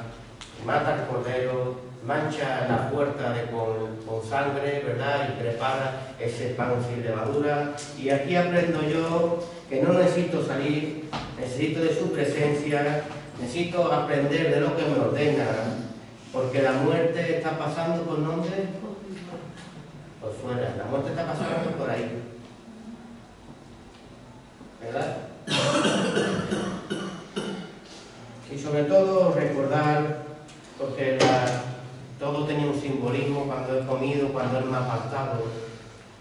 mata al cordero, mancha la puerta con sangre, ¿verdad? Y prepara ese pan sin levadura. Y aquí aprendo yo que no necesito salir, necesito de su presencia, necesito aprender de lo que me ordena, porque la muerte está pasando por dónde. Por fuera, la muerte está pasando por ahí, ¿verdad? Y sobre todo recordar, porque todo tenía un simbolismo cuando he comido, cuando él me ha apartado.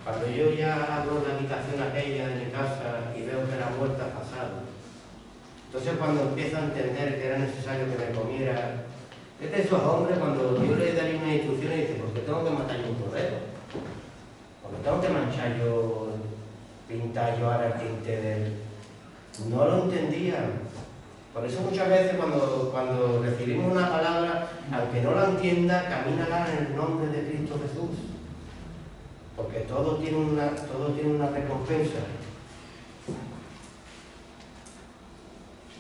Cuando yo ya abro la habitación aquella de mi casa y veo que la muerte ha pasado. Entonces cuando empiezo a entender que era necesario que me comiera, es de esos hombres cuando Dios le da una instrucción y dice, ¿por qué tengo que matar yo un cordero? Porque tengo que manchar yo, pintar yo ahora el tinte del... No lo entendían. Por eso muchas veces cuando recibimos una palabra, aunque no la entienda, camínala en el nombre de Cristo Jesús. Porque todo tiene una recompensa.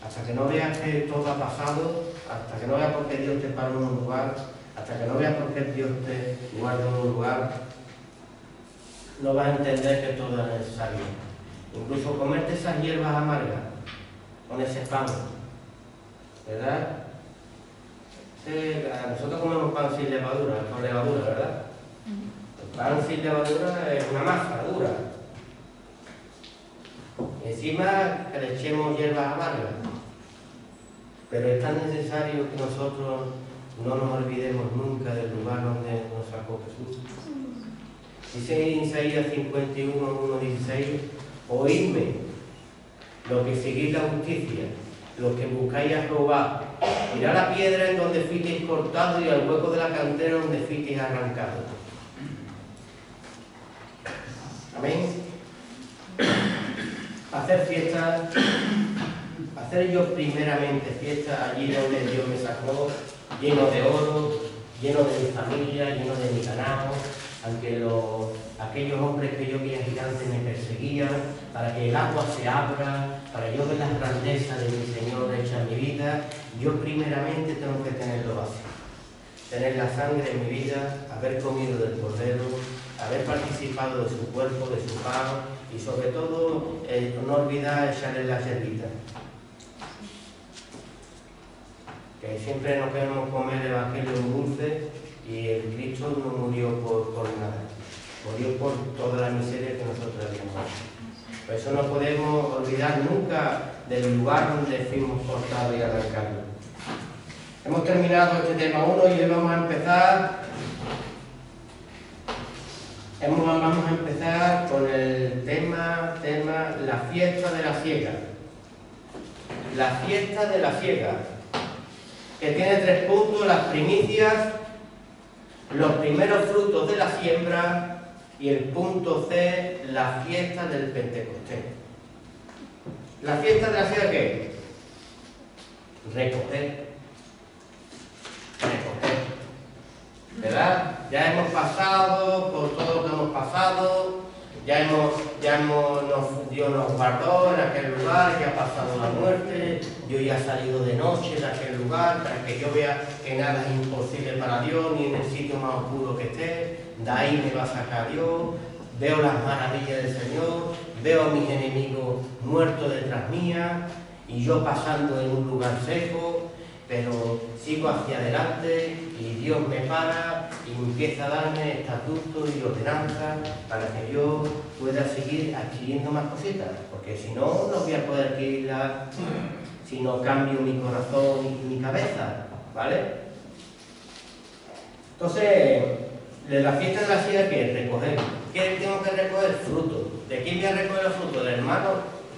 Hasta que no veas que todo ha pasado, hasta que no veas por qué Dios te paró en un lugar, hasta que no veas por qué Dios te guarda en un lugar, no vas a entender que todo es necesario. Incluso comerte esas hierbas amargas con ese pan, ¿verdad? Nosotros comemos pan sin levadura, con levadura, ¿verdad? El pan sin levadura es una masa dura. Y encima que le echemos hierbas amargas. Pero es tan necesario que nosotros no nos olvidemos nunca del lugar donde nos sacó Jesús. Dice en Isaías 51, 1:16, oídme, los que seguís la justicia, los que buscáis a Jehová, mirad la piedra en donde fuisteis cortados y al hueco de la cantera donde fuisteis arrancados. Amén. Hacer fiesta, hacer yo primeramente fiesta allí donde Dios me sacó, lleno de oro, lleno de mi familia, lleno de mi ganado, aunque aquellos hombres que yo veía gigantes me perseguían, para que el agua se abra, para yo ver las grandezas de mi Señor hecha en mi vida, yo primeramente tengo que tenerlo básico. Tener la sangre en mi vida, haber comido del cordero, haber participado de su cuerpo, de su pan, y sobre todo no olvidar echarle la hierbita. Que siempre nos queremos comer el evangelio dulce y el Cristo no murió por nada, murió por toda la miseria que nosotros habíamos hecho. Por eso no podemos olvidar nunca del lugar donde fuimos cortados y arrancados. Hemos terminado este tema 1 y hoy vamos a empezar. Vamos a empezar con el tema la fiesta de la siega. La fiesta de la siega, que tiene 3 puntos: las primicias, los primeros frutos de la siembra y el punto C, la fiesta del Pentecostés. ¿La fiesta de la siega qué? Recoger. ¿Verdad? Ya hemos pasado por todo lo que hemos pasado, Dios nos guardó en aquel lugar, ya ha pasado la muerte, yo ya he salido de noche de aquel lugar para que yo vea que nada es imposible para Dios, ni en el sitio más oscuro que esté, de ahí me va a sacar Dios, veo las maravillas del Señor, veo a mis enemigos muertos detrás mía y yo pasando en un lugar seco, pero sigo hacia adelante y Dios me para y empieza a darme estatutos y ordenanzas para que yo pueda seguir adquiriendo más cositas, porque si no, no voy a poder adquirirlas si no cambio mi corazón y mi cabeza, ¿vale? Entonces, de la fiesta de la siega, ¿qué es? Recoger. ¿Qué tengo que recoger? Frutos. ¿De quién voy a recoger los frutos? ¿Del hermano?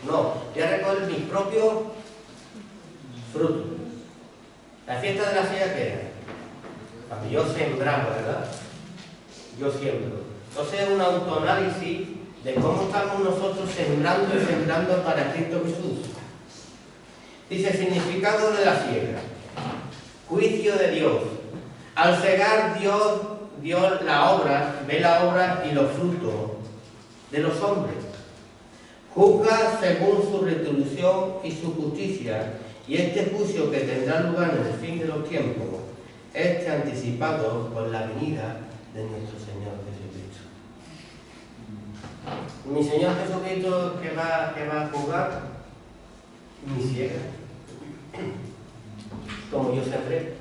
No, voy a recoger mis propios frutos. La fiesta de la siega, ¿qué era? Cuando yo sembraba, ¿verdad? Yo siembro. Entonces es un autoanálisis de cómo estamos nosotros sembrando y sembrando para Cristo Jesús. Dice, significado de la siega. Juicio de Dios. Al cegar Dios la obra, ve la obra y los frutos de los hombres. Juzga según su retribución y su justicia, y este juicio que tendrá lugar en el fin de los tiempos, este anticipado por la venida de nuestro Señor Jesucristo. Mi Señor Jesucristo que va a juzgar mi siega, como yo sembré.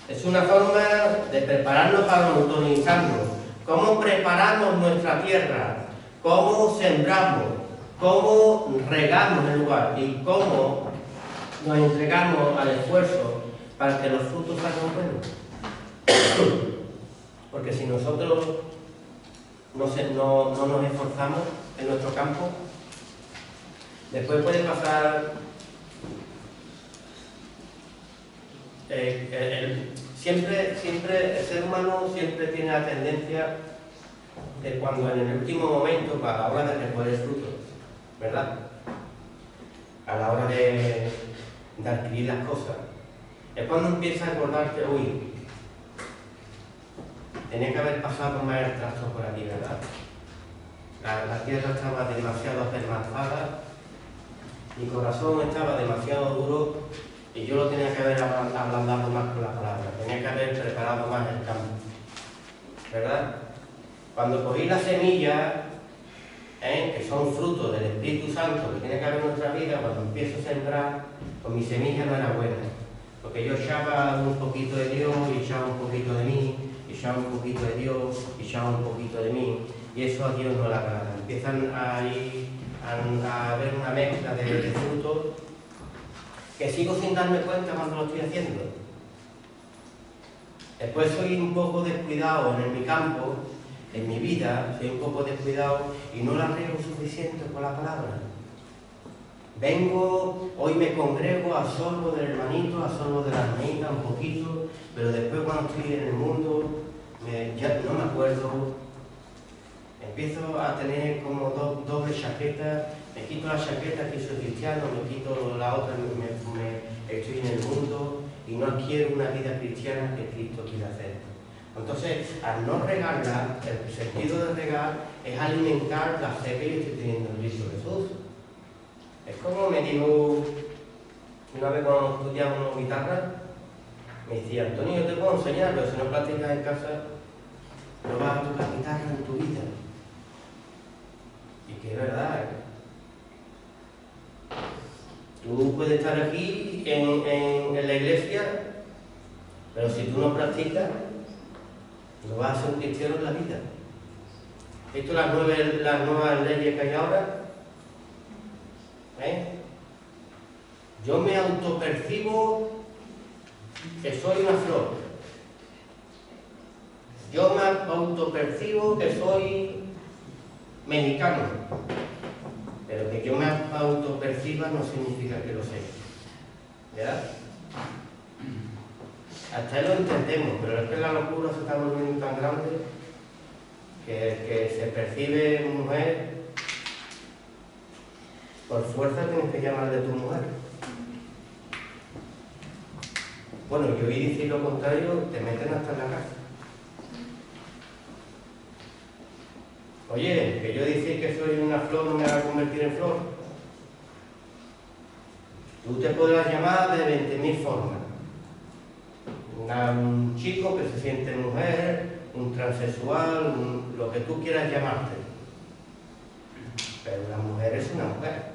Es una forma de prepararnos para montonizarnos. ¿Cómo preparamos nuestra tierra? ¿Cómo sembramos? ¿Cómo regamos el lugar? ¿Y cómo nos entregamos al esfuerzo para que los frutos salgan buenos? Porque si nosotros no nos esforzamos en nuestro campo, después puede pasar... Siempre el ser humano siempre tiene la tendencia de cuando en el último momento, a la hora de recoger frutos, ¿verdad? A la hora de adquirir las cosas, es cuando empieza a acordarte, uy, tenía que haber pasado más el trasto por aquí, ¿verdad? La tierra estaba demasiado apermazada, mi corazón estaba demasiado duro, y yo lo tenía que haber ablandado más con la palabra, tenía que haber preparado más el campo, ¿verdad? Cuando cogí la semilla, que son frutos del Espíritu Santo que tiene que haber en nuestra vida, cuando empiezo a sembrar, pues mi semilla no era buena, porque yo echaba un poquito de Dios y echaba un poquito de mí, y echaba un poquito de Dios y echaba un poquito de mí, y eso a Dios no le agrada. Empiezan a haber una mezcla de frutos que sigo sin darme cuenta cuando lo estoy haciendo. Después soy un poco descuidado en mi campo, en mi vida, soy un poco descuidado y no la riego suficiente con la palabra. Vengo, hoy me congrego, absorbo del hermanito, absorbo de la hermanita un poquito, pero después cuando estoy en el mundo, ya no me acuerdo, empiezo a tener como doble chaqueta. Me quito la chaqueta que soy cristiano, me quito la otra, estoy en el mundo y no adquiero una vida cristiana que Cristo quiere hacer. Entonces, al no regarla, el sentido de regar es alimentar la fe que yo estoy teniendo en Cristo Jesús. Es como me dijo una vez cuando estudiábamos guitarra, me decía, Antonio, yo te puedo enseñar, pero si no practicas en casa, no vas a tocar guitarra en tu vida. Y que es verdad, Tú puedes estar aquí en la iglesia, pero si tú no practicas, no vas a ser un cristiano en la vida. ¿Esto las nuevas leyes que hay ahora? Yo me autopercibo que soy una flor. Yo me autopercibo que soy mexicano. Pero que yo me autoperciba no significa que lo sea. ¿Verdad? Hasta ahí lo entendemos, pero es que la locura se está volviendo tan grande que se percibe mujer, por fuerza tienes que llamar de tu mujer. Bueno, yo oí decir lo contrario, te meten hasta en la cárcel. Oye, que yo decir que soy una flor no me va a convertir en flor. Tú te podrás llamar de 20.000 formas. Un chico que se siente mujer, un transexual, lo que tú quieras llamarte. pero una mujer es una mujer.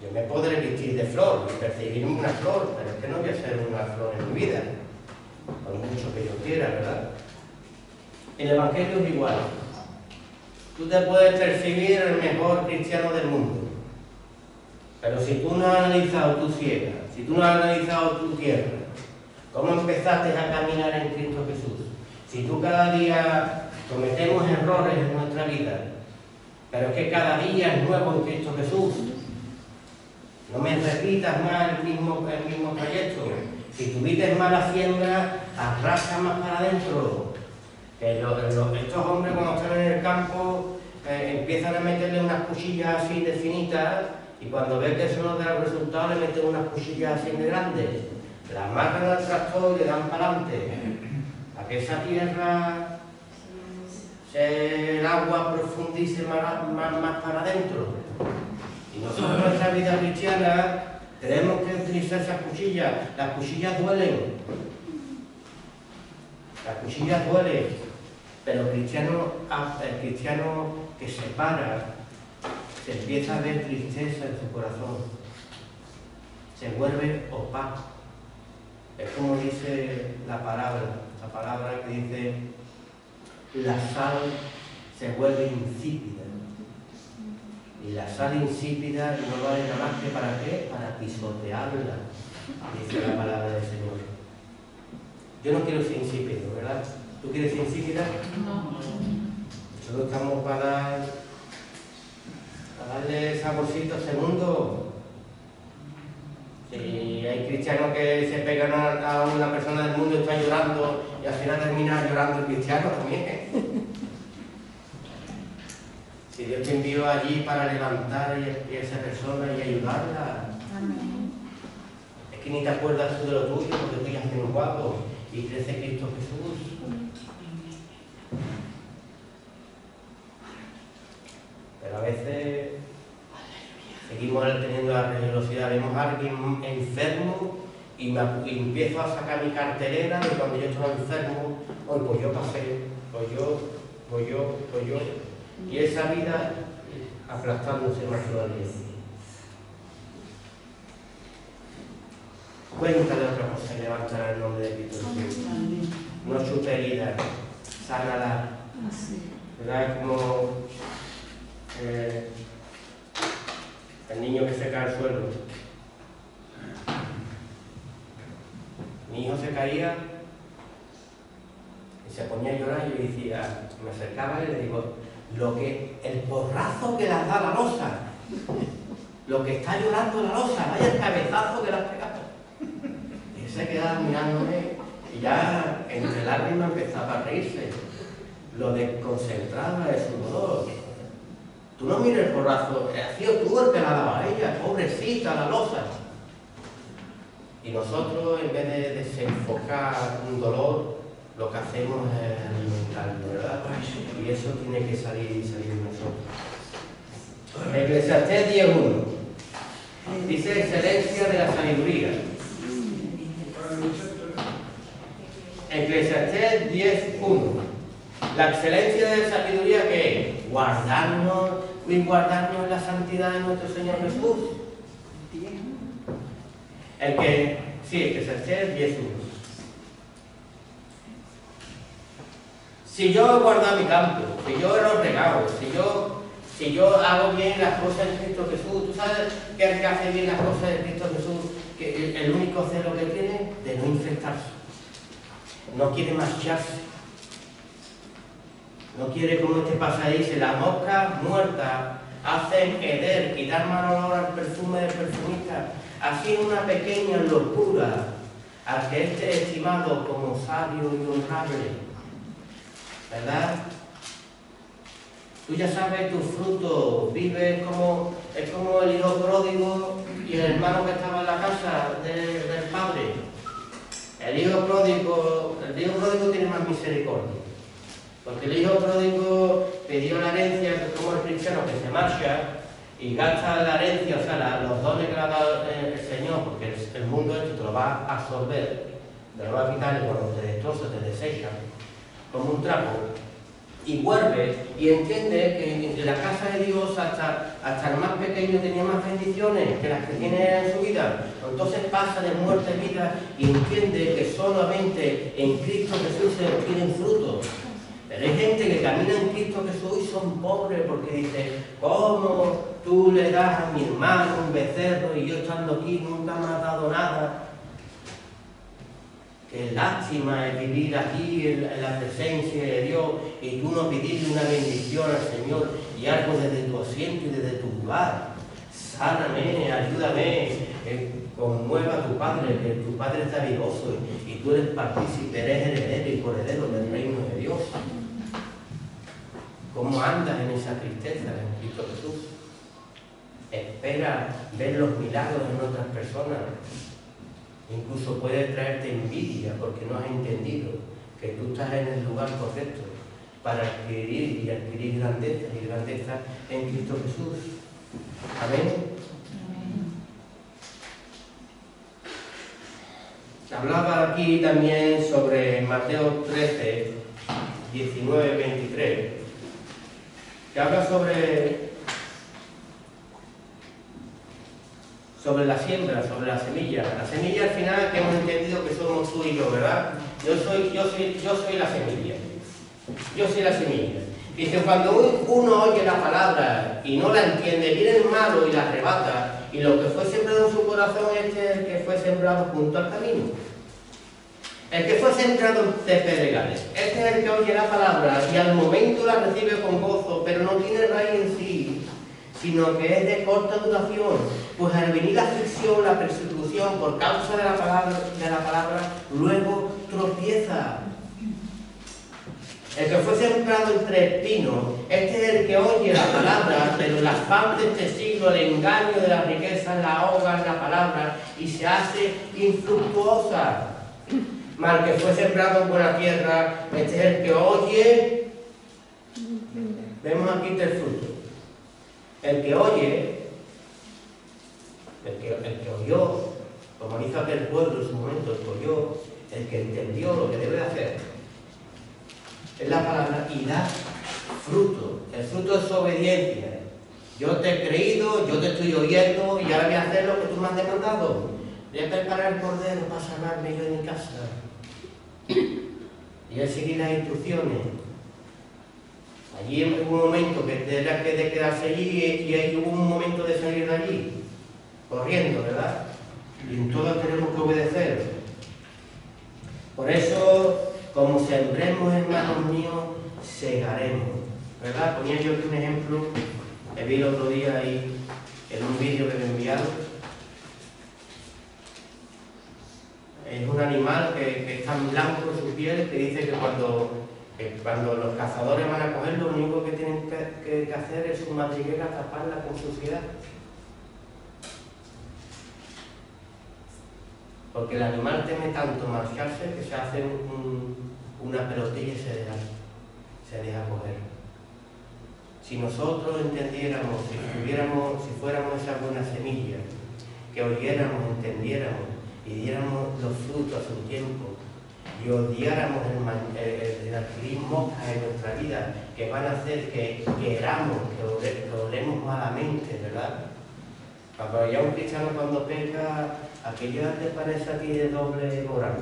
Yo me podré vestir de flor y percibirme una flor, pero es que no voy a ser una flor en mi vida, por mucho que yo quiera, ¿verdad? El Evangelio es igual. Tú te puedes percibir el mejor cristiano del mundo, pero si tú no has analizado tu ciega, si tú no has analizado tu tierra, cómo empezaste a caminar en Cristo Jesús, si tú cada día cometemos errores en nuestra vida, pero es que cada día es nuevo en Cristo Jesús, no me repitas más el mismo trayecto. Si tuviste mala siembra, arrastra más para adentro. Estos hombres cuando están en el campo empiezan a meterle unas cuchillas así de finitas y cuando ven que eso no da resultado le meten unas cuchillas así de grandes. La amarran al tractor y le dan para adelante. A que esa tierra, el agua profundice más para adentro. Y nosotros en nuestra vida cristiana tenemos que utilizar esas cuchillas. Las cuchillas duelen. Las cuchillas duelen. Pero el cristiano que se para, se empieza a ver tristeza en su corazón. Se vuelve opaco. Es como dice la palabra que dice, la sal se vuelve insípida. Y la sal insípida no vale nada más que ¿para qué? Para pisotearla, dice la palabra del Señor. Yo no quiero ser insípido, ¿verdad? ¿Tú quieres ser insípida? No. Nosotros estamos para darle saborcito a este mundo. Si hay cristianos que se pegan a una persona del mundo y está llorando y al final termina llorando el cristiano también. Si Dios te envió allí para levantar a esa persona y ayudarla. Amén. Es que ni te acuerdas tú de lo tuyo porque tú ya estás muy guapo y crece Cristo Jesús. Pero a veces seguimos teniendo la religiosidad. Vemos a alguien enfermo y empiezo a sacar mi cartelera de cuando yo estaba enfermo. Hoy pues yo pasé, pues yo. Y esa vida aplastándose más todavía. Cuéntale otra cosa y levántala en el nombre de Cristo Jesús. No chupe heridas, sánala. ¿Verdad? Como el niño que se cae al suelo. Mi hijo se caía y se ponía a llorar y yo decía, me acercaba y le digo, el porrazo que le da la losa, lo que está llorando la losa, vaya el cabezazo que le has pegado. Y él se quedaba mirándome y ya entre lágrimas empezaba a reírse. Lo desconcentraba de su dolor. Tú no mires el porrazo, ha sido tú el que la daba a ella, pobrecita la losa. Y nosotros, en vez de desenfocar un dolor, lo que hacemos es alimentarlo, ¿verdad? Y eso tiene que salir de nosotros. Eclesiastés 10:1 dice excelencia de la sabiduría. Eclesiastés 10:1. La excelencia de la sabiduría, ¿qué es? Guardarnos en la santidad de nuestro Señor Jesús. Eclesiastés 10:1. Si yo he guardado mi campo, si yo lo regalo, si yo hago bien las cosas de Cristo Jesús, ¿tú sabes que el que hace bien las cosas de Cristo Jesús, que el único celo que tiene de no infectarse? No quiere marcharse. No quiere, como este pasaje dice, las moscas muertas hacen heder y dar mal olor al perfume del perfumista. Así una pequeña locura al que esté estimado como sabio y honrable. ¿Verdad? Tú ya sabes tus frutos, vives es como el hijo pródigo y el hermano que estaba en la casa del padre. El hijo pródigo tiene más misericordia. Porque el hijo pródigo pidió la herencia, que es como el cristiano que se marcha y gasta la herencia, o sea, los dones que le ha dado el Señor, porque el mundo esto te lo va a absorber, te lo va a quitar y cuando te destroza, te desecha, como un trapo. y vuelve y entiende que en la casa de Dios hasta el más pequeño tenía más bendiciones que las que tiene en su vida. Entonces pasa de muerte a vida y entiende que solamente en Cristo Jesús se obtienen frutos. Pero hay gente que camina en Cristo Jesús y son pobres porque dice, ¿cómo tú le das a mi hermano un becerro y yo estando aquí nunca me has dado nada? Qué lástima es vivir aquí en la presencia de Dios y tú no pedirle una bendición al Señor y algo desde tu asiento y desde tu lugar. Sáname, ayúdame, conmueva a tu Padre, que tu Padre está vivoso y tú eres partícipe, eres heredero y coheredero del reino de Dios. ¿Cómo andas en esa tristeza en Cristo Jesús? Espera ver los milagros en otras personas. Incluso puede traerte envidia porque no has entendido que tú estás en el lugar correcto para adquirir grandeza y grandeza en Cristo Jesús. Amén. Hablaba aquí también sobre Mateo 13, 19, 23, que habla sobre la siembra, sobre la semilla. La semilla al final que hemos entendido que somos tú y yo, ¿verdad? Yo soy la semilla. Yo soy la semilla. Dice, cuando uno oye la palabra y no la entiende, viene el malo y la arrebata, y lo que fue sembrado en su corazón este es el que fue sembrado junto al camino. El que fue sembrado de pedregales. Este es el que oye la palabra y al momento la recibe con gozo, pero no tiene raíz en sí, sino que es de corta duración, pues al venir la aflicción, la persecución por causa de la palabra, luego tropieza. El que fue sembrado entre espinos, este es el que oye la palabra, pero el afán de este siglo, el engaño de las riquezas, la ahoga en la palabra y se hace infructuosa. Mas el que fue sembrado en buena tierra, este es el que oye. Vemos aquí el fruto. El que oye, el que oyó, como hizo aquel pueblo en su momento, el que oyó, el que entendió lo que debe hacer, es la palabra y da fruto. El fruto es obediencia. Yo te he creído, yo te estoy oyendo y ahora voy a hacer lo que tú me has demandado. Voy a preparar el cordero para sanarme yo en mi casa. Y a seguir las instrucciones. Allí hubo un momento que era de quedarse allí y ahí hubo un momento de salir de allí, corriendo, ¿verdad? Y en todo tenemos que obedecer. Por eso, como sembremos, hermanos míos, segaremos, ¿verdad? Ponía yo aquí un ejemplo que vi el otro día ahí en un vídeo que me enviaron. Es un animal que es tan blanco su piel que dice que cuando los cazadores van a cogerlo, lo único que tienen que hacer es su madriguera taparla con suciedad. Porque el animal teme tanto marcharse que se hace una pelotilla y se deja coger. Si nosotros entendiéramos, si fuéramos esa buena semilla, que oyéramos, entendiéramos y diéramos los frutos a su tiempo, y odiáramos el adquirir moscas en nuestra vida que van a hacer que queramos, que olemos malamente, ¿verdad? Cuando ya un cristiano cuando peca, aquello te parece a ti de doble moral,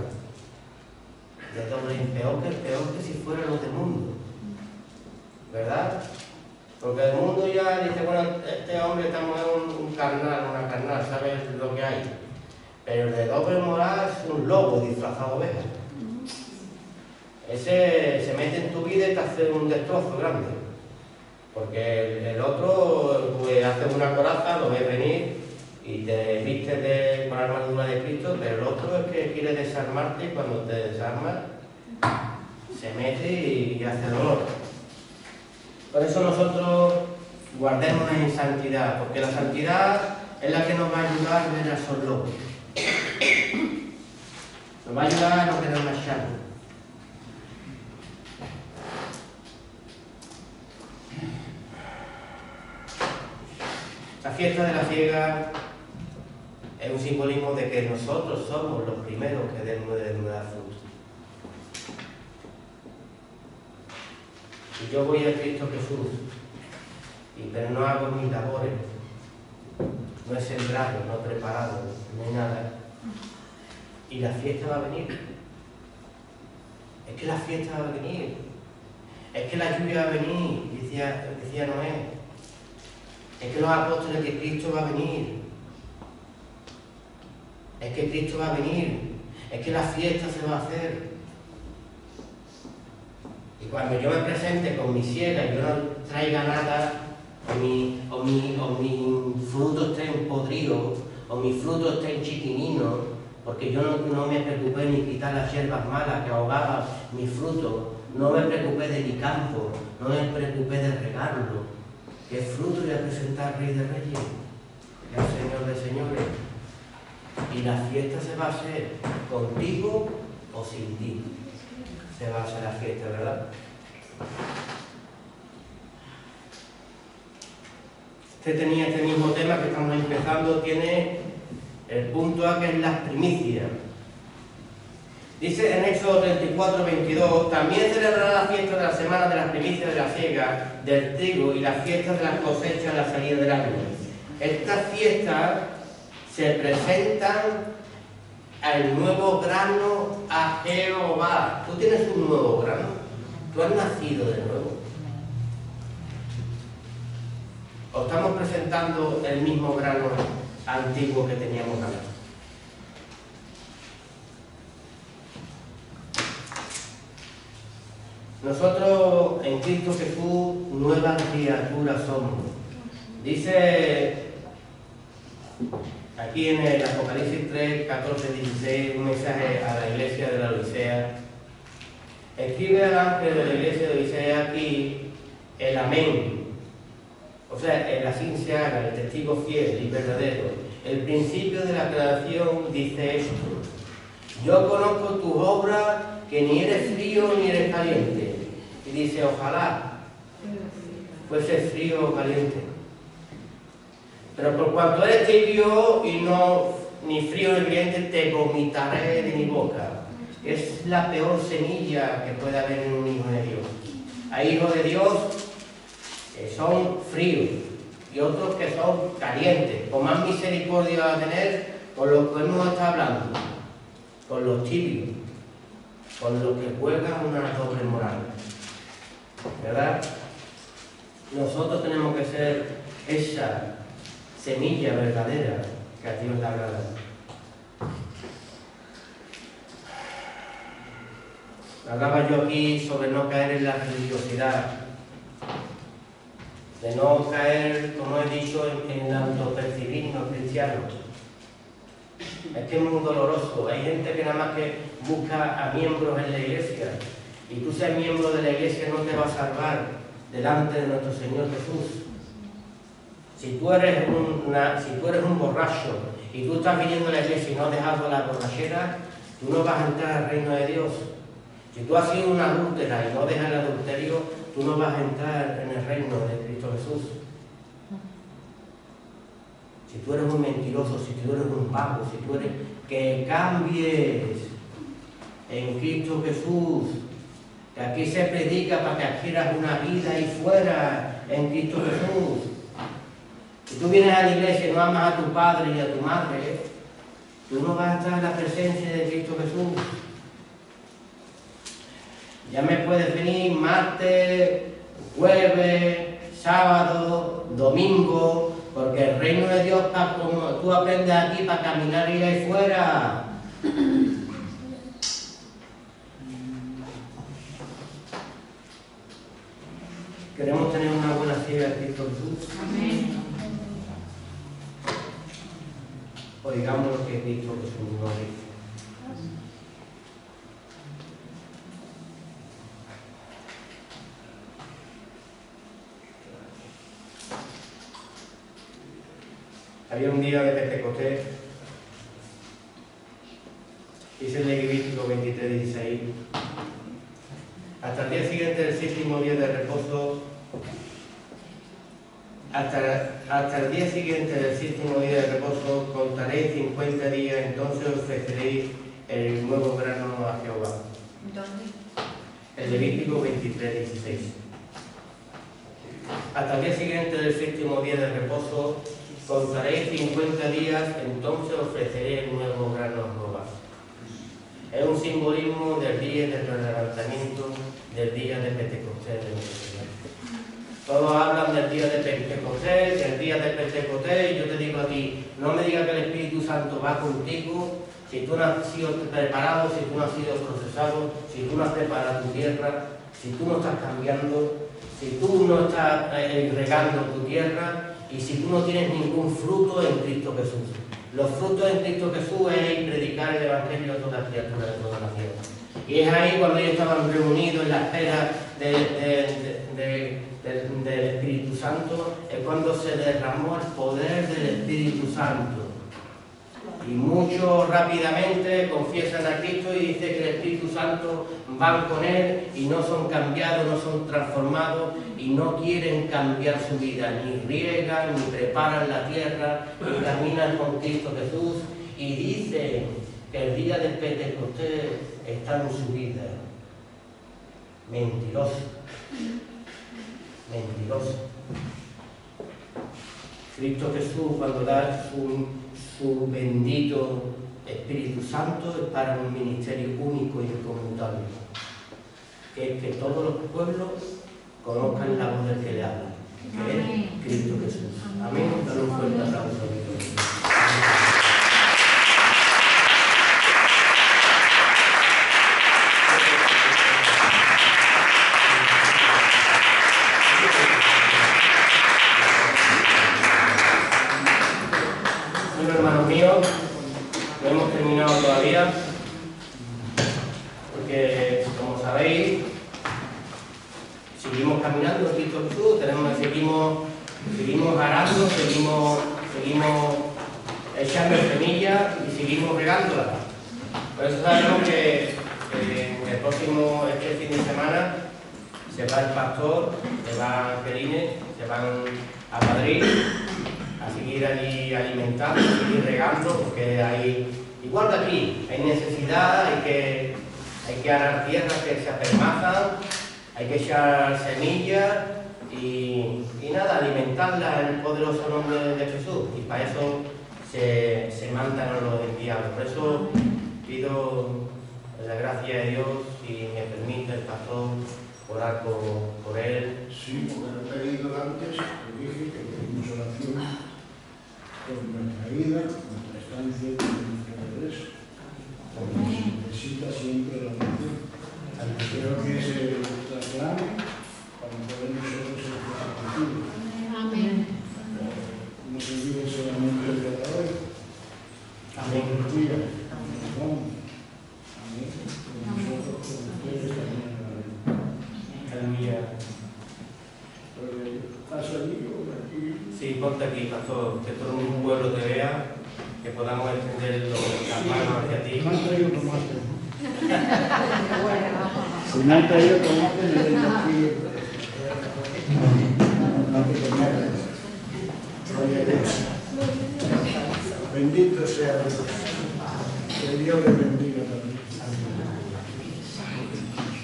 de doble peor que si fuera los del mundo, ¿verdad? Porque el mundo ya dice, bueno, este hombre estamos en una carnal, ¿sabes lo que hay? Pero el de doble moral es un lobo disfrazado de oveja. Ese se mete en tu vida y te hace un destrozo grande. Porque el otro, pues hace una coraza, lo ves venir y te vistes con la armadura de Cristo, pero el otro es que quiere desarmarte y cuando te desarma se mete y hace dolor. Por eso nosotros guardémonos en santidad, porque la santidad es la que nos va a ayudar a ver a esos lobos. Nos va a ayudar a no querer marcharnos. La fiesta de la siega es un simbolismo de que nosotros somos los primeros que debemos de dar fruto. Y yo voy a Cristo Jesús, pero no hago mis labores, no he sembrado, no he preparado, no hay nada, y la fiesta va a venir. Es que la fiesta va a venir, es que la lluvia va a venir, decía Noé, es que los apóstoles de Cristo va a venir, es que Cristo va a venir, es que la fiesta se va a hacer. Y cuando yo me presente con mi siega y yo no traiga nada, o mi fruto esté podrido, o mi fruto esté chiquinino, porque yo no me preocupé ni quitar las hierbas malas que ahogaban mi fruto, no me preocupé de mi campo, no me preocupé de regarlo, ¿qué fruto voy a presentar al Rey de Reyes, al Señor de Señores? Y la fiesta se va a hacer contigo o sin ti. Se va a hacer la fiesta, ¿verdad? Este mismo tema que estamos empezando, tiene el punto A, que es las primicias. Dice en Éxodo 34, 22, también celebrará la fiesta de la semana de las primicias de la siega, del trigo, y las fiestas de las cosechas a la salida del año. Estas fiestas se presentan al nuevo grano a Jehová. Tú tienes un nuevo grano, tú has nacido de nuevo. ¿O estamos presentando el mismo grano antiguo que teníamos antes? Nosotros en Cristo Jesús nuevas criaturas somos. Dice aquí en el Apocalipsis 3, 14, 16, un mensaje a la iglesia de la Odisea. Escribe al ángel de la iglesia de Odisea aquí el amén. O sea, el así se haga, el testigo fiel y verdadero. El principio de la creación dice esto: yo conozco tus obras, que ni eres frío ni eres caliente. Y dice, ojalá fuese frío o caliente. Pero por cuanto eres tibio y no ni frío ni caliente, te vomitaré de mi boca. Es la peor semilla que puede haber en un hijo de Dios. Hay hijos de Dios que son fríos y otros que son calientes. Con más misericordia va a tener con los que hemos estado hablando, con los tibios, con los que juegan una doble moral, ¿verdad? Nosotros tenemos que ser esa semilla verdadera que a Dios le agrada. Hablaba yo aquí sobre no caer en la religiosidad, de no caer, como he dicho, en el autopercibismo cristiano. Es que es muy doloroso. Hay gente que nada más que busca a miembros en la iglesia, y tú ser miembro de la iglesia no te va a salvar delante de nuestro Señor Jesús. Si tú eres un borracho y tú estás viniendo a la iglesia y no has dejado la borrachera, tú no vas a entrar al reino de Dios. Si tú has sido una adúltera y no dejas el adulterio, tú no vas a entrar en el reino de Cristo Jesús. Si tú eres un mentiroso, si tú eres un vago, si tú eres... que cambies en Cristo Jesús. Que aquí se predica para que adquieras una vida ahí fuera en Cristo Jesús. Si tú vienes a la iglesia y no amas a tu padre y a tu madre, tú no vas a estar en la presencia de Cristo Jesús. Ya me puedes venir martes, jueves, sábado, domingo, porque el reino de Dios, como tú aprendes aquí, para caminar y ir ahí fuera. Queremos tener una buena ciega en Cristo Jesús. Amén. Oigamos lo que Cristo Jesús nos dice. Había un día de Pentecostés, dice el Levítico 23, 16, hasta el día siguiente del séptimo día de reposo, hasta el día siguiente del séptimo día de reposo, contaréis 50 días, entonces ofreceréis el nuevo grano a Jehová. ¿Dónde? El Levítico 23, 16. hasta el día siguiente del séptimo día de reposo, contaréis 50 días, entonces ofreceré el nuevo grano robado. Es un simbolismo del día del levantamiento, del día de Pentecostés de nuestro Señor. Todos hablan del día de Pentecostés, del día de Pentecostés, y yo te digo a ti, no me digas que el Espíritu Santo va contigo si tú no has sido preparado, si tú no has sido procesado, si tú no has preparado tu tierra, si tú no estás cambiando, si tú no estás regando tu tierra y si tú no tienes ningún fruto en Cristo Jesús. Los frutos en Cristo Jesús es predicar el Evangelio a toda criatura de toda nación. Y es ahí cuando ellos estaban reunidos en la espera del Espíritu Santo, es cuando se derramó el poder del Espíritu Santo. Y muchos rápidamente confiesan a Cristo y dicen que el Espíritu Santo van con Él y no son cambiados, no son transformados y no quieren cambiar su vida, ni riegan, ni preparan la tierra, ni caminan con Cristo Jesús y dicen que el día del Pentecostés está en su vida. Mentiroso. Mentiroso. Cristo Jesús, cuando da su bendito Espíritu Santo, es para un ministerio único y inconmutable, que es que todos los pueblos conozcan la voz del que le habla, que es Cristo Jesús. Amén. Dale un fuerte aplauso a Dios. Hermanos míos, no hemos terminado todavía, porque como sabéis, seguimos caminando en Cristo Jesús, seguimos arando, seguimos echando semillas y seguimos regándolas. Por eso sabemos que este fin de semana se va el pastor, se va Angelines, se van a Madrid a seguir allí alimentando, a seguir regando, porque hay, igual que aquí, hay necesidad, hay que arar tierras que se apermazan, hay que echar semillas y nada, alimentarlas en el poderoso nombre de Jesús. Y para eso se mandan los enviados. Por eso pido la gracia de Dios, si me permite el pastor, orar por él. Sí, porque lo he pedido antes, le dije que pedimos oración por nuestra vida, nuestra estancia y nuestro regreso. Porque se necesita siempre la oración. Creo que es la clave para poder nosotros ser positivos. Amén. No se vive solamente el día de hoy. Amén. Los días. Amén. Y nosotros con ustedes también. Aleluya. ¿Has salido aquí? Sí, ponte aquí, pastor, que todo un pueblo te vea, que podamos extender las manos hacia ti. Me han traído tomate. Si me han traído tomate, me dejo aquí. Bendito sea Dios. Que Dios le bendiga también.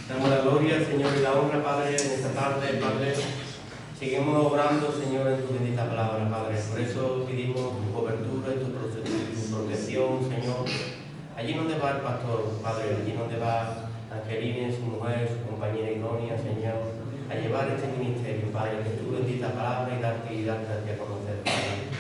Damos la gloria al Señor y la honra, Padre, en esta tarde, Padre. Seguimos obrando, Señor, en tu bendita palabra, Padre. Por eso pedimos tu cobertura y tu protección, Señor. Allí donde va el pastor, Padre, allí donde va Angelina, su mujer, su compañera idónea, Señor, a llevar este ministerio, Padre, que tu bendita palabra y darte a conocer, Padre.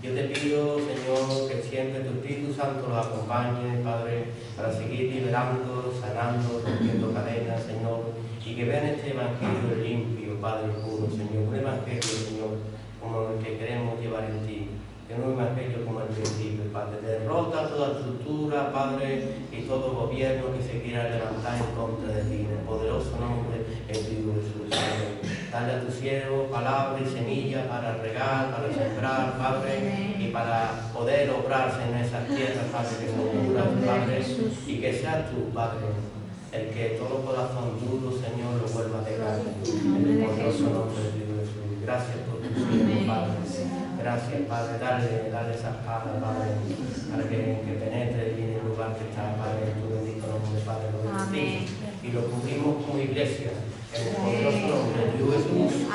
Yo te pido, Señor, que siempre tu Espíritu Santo los acompañe, Padre, para seguir liberando, sanando, rompiendo cadenas, Señor, y que vean este Evangelio limpio, Padre puro, Señor, un Evangelio, Señor, como el que queremos llevar en ti, que no un Evangelio como el principio, Padre. Derrota toda estructura, Padre, y todo gobierno que se quiera levantar en contra de ti, en el poderoso nombre de tu Jesús, Señor. Dale a tu siervo palabra y semilla para regar, para sembrar, Padre, y para poder obrarse en esas tierras, Padre, que son duras, Padre, y que seas tú, Padre, el que todo corazón duro, Señor, lo vuelva a pegar en el poderoso nombre de Jesús. Gracias por tu siervo, Padre. Gracias, Padre. Dale esa espada, Padre, para que penetre y en el lugar que está, Padre, en tu bendito nombre, Padre, lo bendecimos y lo cubrimos como iglesia. En el poderoso nombre de Jesús.